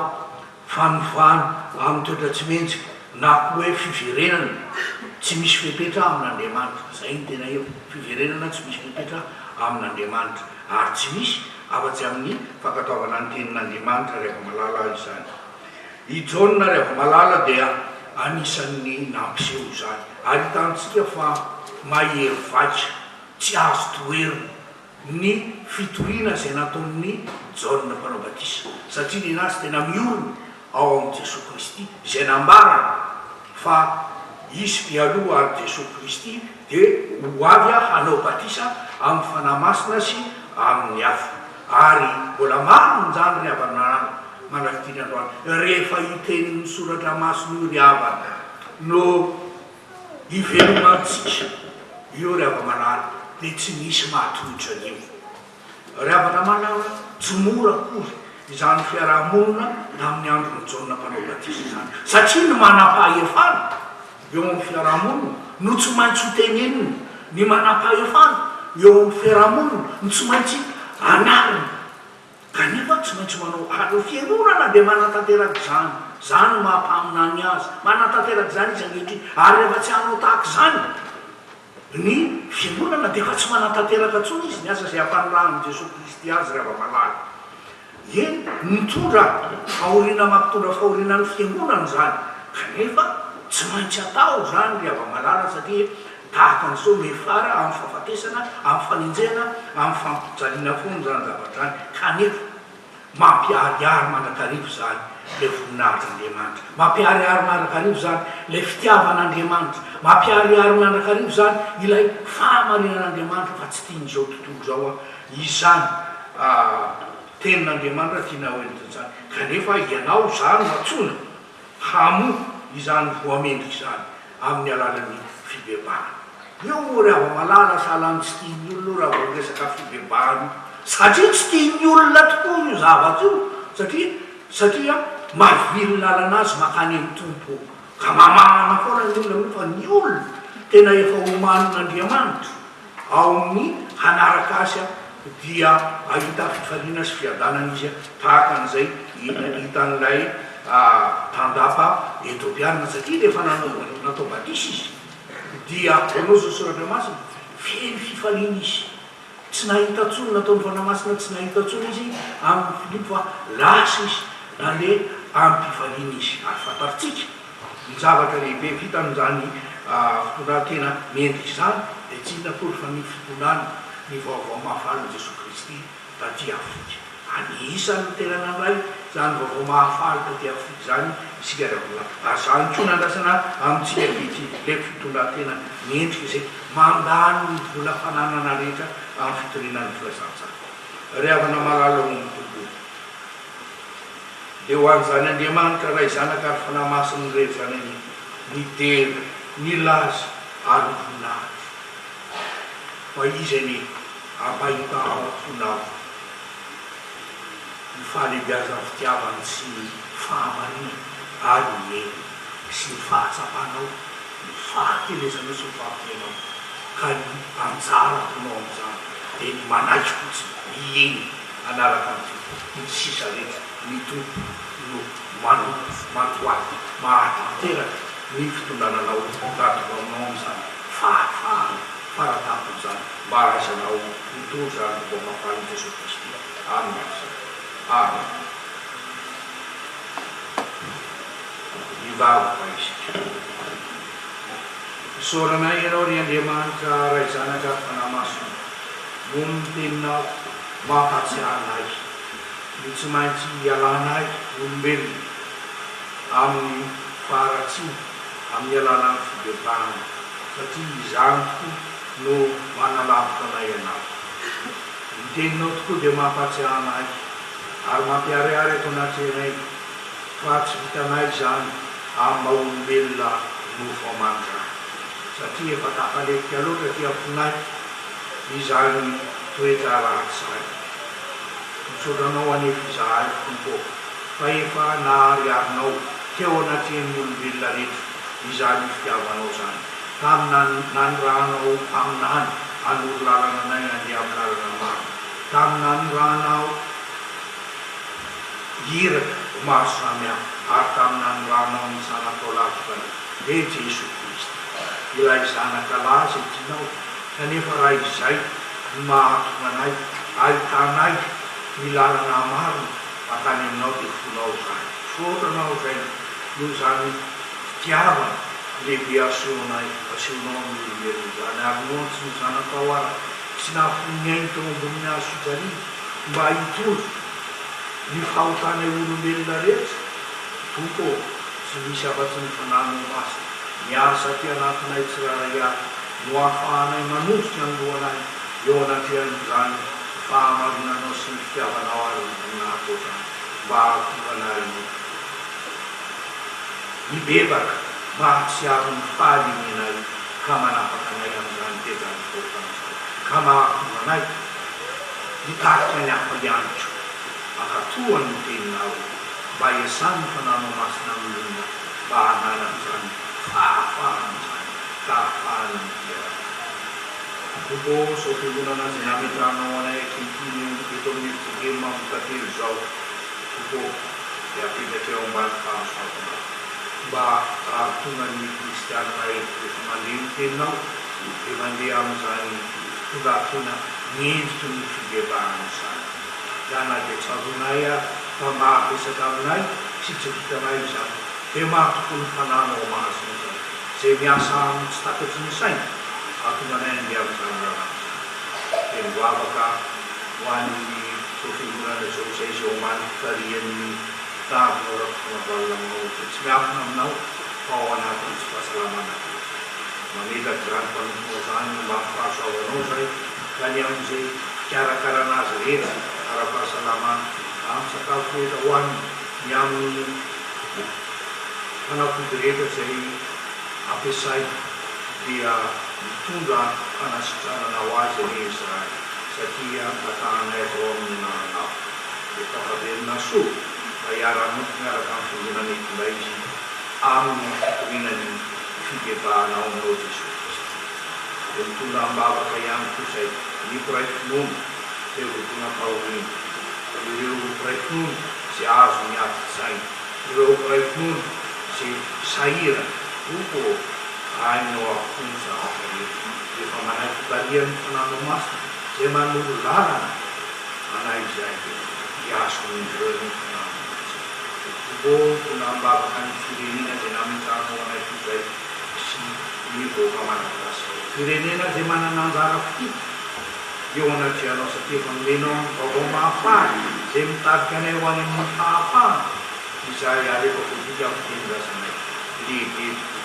fanovana amin'ny toetra tsy mendrika na koa hoe fiverenana tsy misy fepetra amin'Andriamanitra. Zay ny tena eo, fiverenana tsy misy fepetra amin'Andriamanitra ary tsy misy afa-tsy amin'ny fankataovana ny tenin'Andriamanitra ry ava-malala izany. I Jaona ry ava-malala dia anisan'ny nampiseho izany ary hitantsika fa mahery vaika tsy azo toerina ny fitoriana izay nataon'ny Jaona mpanao batisa satria ny anazy tena miorona ao amin'ny Jesosy Kristy izay nambarana fa izy mpialoha ary Jesosy Kristy dia ho avy hanao batisa amin'ny fanahy masina sy amin'ny hafa. Ary mbola maro nyjany ry havana manakitiny androany rehefa hitenin'ny soratra masina io ry havana no hivelomantsika io ry ava-malala dia tsy misy mahatotra io. Ravana malala tsy mora akory izany fiarahamonina tamin'ny andro ny jaona mpanao batisa izany satria ny manam-pahefana eo amin'ny fiarahamonina no tsy maintsy ho tenenina, ny manam-pahefana eo amin'ny fiarahamonina no tsy maintsy anarina, kanefa tsy maintsy manao aleo fiangonana dia manatanteraka izany, izany no mahampaminany azy, manatanteraka izany izy angehitriny ary rehefa tsy hanao tahaka izany ny fiangonana dia efa tsy manatanteraka intsony izy ny asa izay ampanirahan'i Jesosy Kristy azy rehefa malala. Eny mitondra fahoriana mampitondra fahoriana ny fiangonana izany, kanefa tsy maintsy atao izany rehefa malala satria tahaka an'izao mefara amin'ny fahafatesana, amin'ny faninjena, amin'ny fampijaliana foana izany zavatra izany, kanefa mampiharihary mandrakarivo izany ilay voninahitry'Andriamanitra, mampiharihary mandrakarivo izany ilay fitiavan'Andriamanitra, mampiharihary mandrakarivo izany ilay fahamarinan'Andriamanitra fa tsy tian'izao tontolo izao izany tenin'Andriamanitra tiana hoentiny izany, kanefa ianao izany matsona hamo izany voamendrika izany amin'ny alalan'ny fibebahana. Io moa rehefa malala sahalan'ny tsy tian'ny olona raha vao resaka fibebahana satria tsy tian'ny olona tokoa io zavatra io satria mavily lalana azy makany amin'ny tompo ka mamahana foana ny olona fa ny olona tena efa homanin'Andriamanitra ao amin'ny hanaraka azy dia ahita fifaliana sy fiadanana izy tahaka an'izay hitan'ilay tandapa etiopiana satria rehefa natao batisa izy dia anao zao soratra masina feno fifaliana izy, tsy nahita tsony nataony fanamasina, tsy nahita tsony izy amin'ny Filipo fa lasa izy nandeha amin'ny mpifaliana izy ary fantaritsika ny zavatra lehibe vitan'izany fitondran-tena mendrika izany dia tsy inona fa ny fitondrana ny vaovao mahafaly Jesosy Kristy taty Afrika. Anisan'ny tena nandray izany vaovao mahafaly taty Afrika izany isika rehefa izany koa nandrasana amintsika vitsy le fitondran-tena mendrika izay mandany ny vola-pananana rehetra amin'ny fitorinan'ny filazantsara. Rehavana malala ho ny tontolo dia ho an'izany Andriamanitra raha izanaka ary fanamasiny rehetra izany ny tena, ny laza ary ny voninahitra fa izy ny ampahita ao fonao ny fahalebiazan'ny fitiavany sy ny fahamarina ary ny eny sy ny fahatsapanao, ny fahakelezanao sy ny fahatenao ka ny anjara tonao amin'izany dia ny manaiky fotsiny ny eny anaraka ny sisa rehetra ny tompo no manompo mantoaty mahatanteraka ny fitondrananao ratovaonao amin'izany fahafahana faratapon'izany mba arazanao mitondra ny mba mahafaly Jesosy Kristy amin'ny asa. Amen. Ivavaka isika. Soranay ianao ry Andriamanitra raha izanaka fanamasina noho ny teninao mampatsiahanay ny tsy maintsy ialanay olombelona amin'ny faharatsiana amin'ny alalany fibebahana satria izany tokoa no manalavitra anay ianao. Ny teninao tokoa dia mampatsiahanay ary mampiharihary eto anatinay fa tsy vitanay izany amin'ny maha-olombelona no famandrana satria efa tafaletika loatra ty afonay izany toetra ratsy izany. Misotranao anefa izahay tompo fa efa nahariarinao teo anatin'ny olombelona rehetra izany fitiavanao izany tamin'ny nanirahanao aminany anory lalana anay andeha amin'ny lalana maro, tamin'ny nanirahanao hiraka maro samihafa ary tamin'ny nanirahanao ny zanakao lavitra dia Jesosy Kristy ilay zanaka laza tianao kanefa raha izay mahatona anay ahitanay ny lalana maro makany aminao dia fonao izany fotranao izay no izany fitiavana lehibe asehonay asehonao amin'ny olombelona izany ary moantsy ny zanakao ary tsy nahafonyainy teo amboniny hazo fijaliana mba hitondra ny fahotanay olombelona rehetra tompo tsy misy afa-tsy ny fananao masina miasa ty anatinay tsiraray ahy no ahafahanay manosika ny lohanay eo anatin'izany fahamarinanao sy ny fitiavanao ary voninahitao izany mba hahatonganay mibebaka mahatsiaro ny fahalinenay ka manapaka anay amin'izany tezany fotan'izany kama manay ditatya niya pagyancho akatuan din na bayasan pa na mas ng luna bahanan san kaafaan san kaafaan Kubo so tribuna na sinamit na naman ay kintinyo ito ni Pugima katil sa kubo kaya pinatiyong bata sa ba tungan ni Kristian ay malimtin na dimandi ang saan tugato na needs to be forgiven sa dana de sabunaya pama isa kamnay si chikitamay sa tema kung panano maasunod sa miyasang status ni sign at manayan diyan sa mga yung wabaka wani sufigura na association man kariyan ni tapos na walang mo siyap na pawan natin sa pasalaman natin manigat grand pang-usahan yung mga pasawa say kanyang si cara-cara nasalit para pasalaman ang sa kalkulitawan niyang panapudrito sa apisay dia tunda anasana nawazi ni Israel sa tiya kataan na ito na kapatid na su bayaran mo ngarakang sugunan ni Tulaysi ang tuminan ni Figeba na umunod Jesus yung tunda ang babakayang kusay ni Christ nun yung tunda pauwin yung Christ nun si Aso niya say yung Christ nun si Saira upo ay no kung sa akin di pamanay kalian pananumas si manularan anay siya yaso ni Jeremy pananumas upo kung ang babakan sirini na dinamit sa ako anay kusay si Nico Kamanakas sirini na di mananang darap yung na siya no sa tipang minong pagumapa simtad ka na iwan yung matapa isa yari ko kung bigyan tinda sa may lipid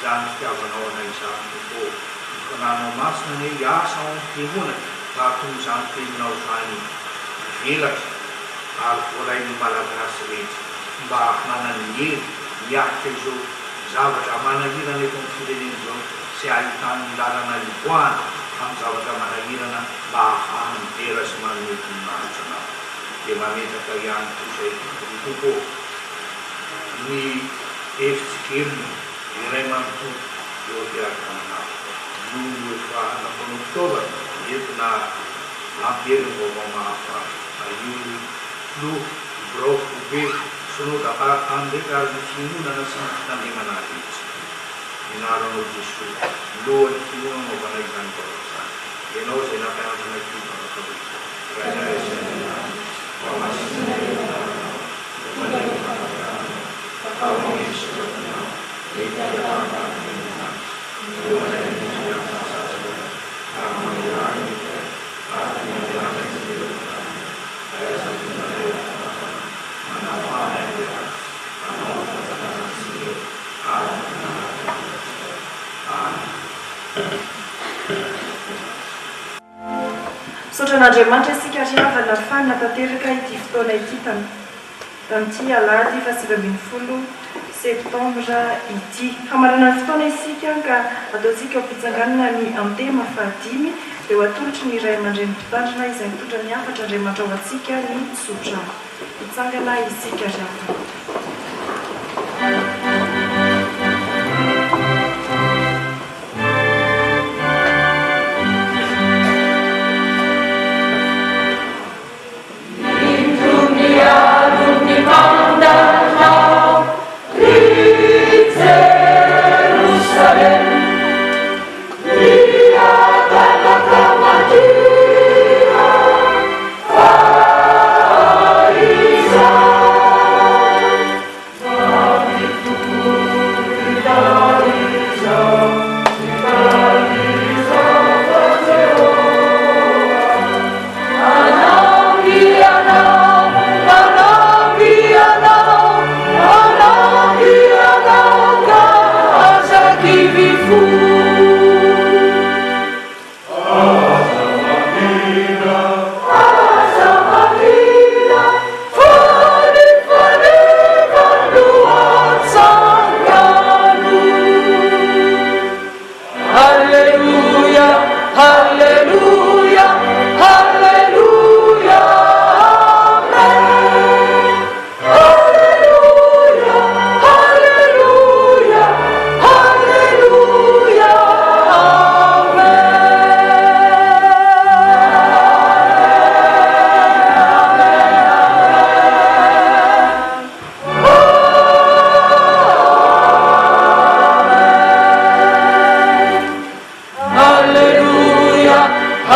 dan siya ganoon na isang ito kanano mas na niya sa timunan batong isang tinaw sa ni hilas at walay lumalagas rin ba mananigil yak keso sabat amanagiran itong silinzo siya itang dala na lipuan ang sabat amanagiran na bahan teras manitong national di mamita kayang kusay ito po ni F.Kim Ireman po Yodia Kamana Lulu pa na Oktober ito na apir ko mga ayun lu bro ube sunod ang dekar na sino na nasanat na lima natin inaron o Jesu lu at sino ang mabanagyan ko sa ino sinapayang sa nagkita na ito kaya siya na pamasin na ito Sotran'Andriamanitra isika riava nafana tanteraka ity fotoana ity tamin'ity alahady fa 20 septembra ity hamarana fotoana isika ka ataontsika ho fitsanganana ny antema fahadimy eo atolotry ny iray aman-dreny mpitandrina izay mitondra ny afatra Andriamanitra ao antsika ny sotra hitsangana isika riava Amen.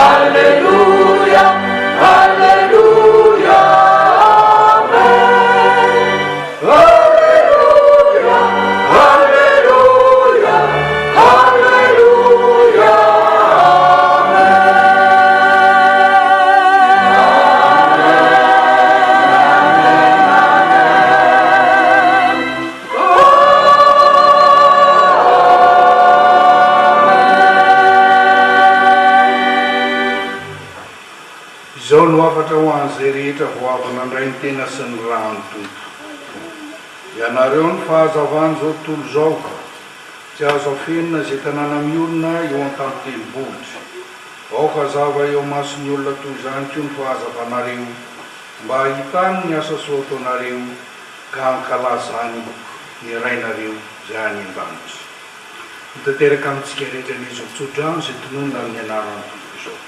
Alleluia, alleluia, amen. Alleluia, alleluia, alleluia, izao no afatra ho an'izay rehetra voavana andray ny tena sy ny rano tompo. Ianareo ny fahazavany zao tontolo zao, tsy azo afenina izay tanàna miolona eo an-tampitelom-bohitra. Ao fa zava eo mason'ny olona toy izany koa ny fahazavanareo, mba ahitany ny asa soa ataonareo ka hankalazany ny rainareo izay any an-danitra. Mitateraka amintsika rehetra ny zotsodrano izay tononona amin'ny anarany tompo izao.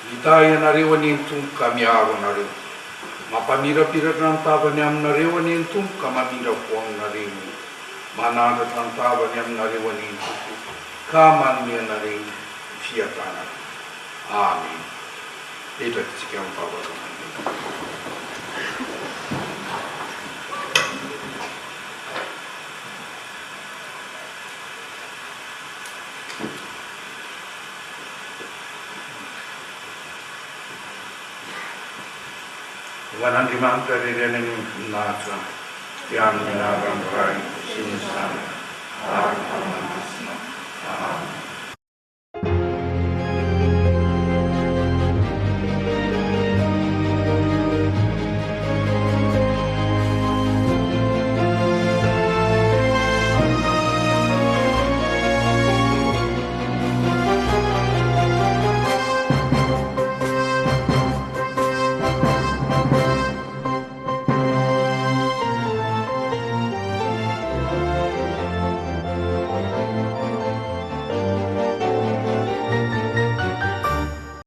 Hita ianareo any ny tompo ka miaro anareo, mampamirapiratra ny tavany aminareo any ny tompo ka mamindra-po aminareo, manandratra ny tavany aminareo any ny tompo ka manome anareo ny fiatanana. Amen. Petratsika amin'ny vavaka. Van'Andriamanitra rerena ny voninahitra dia amin'ny naran'ny Ray sy ny Zanaka ary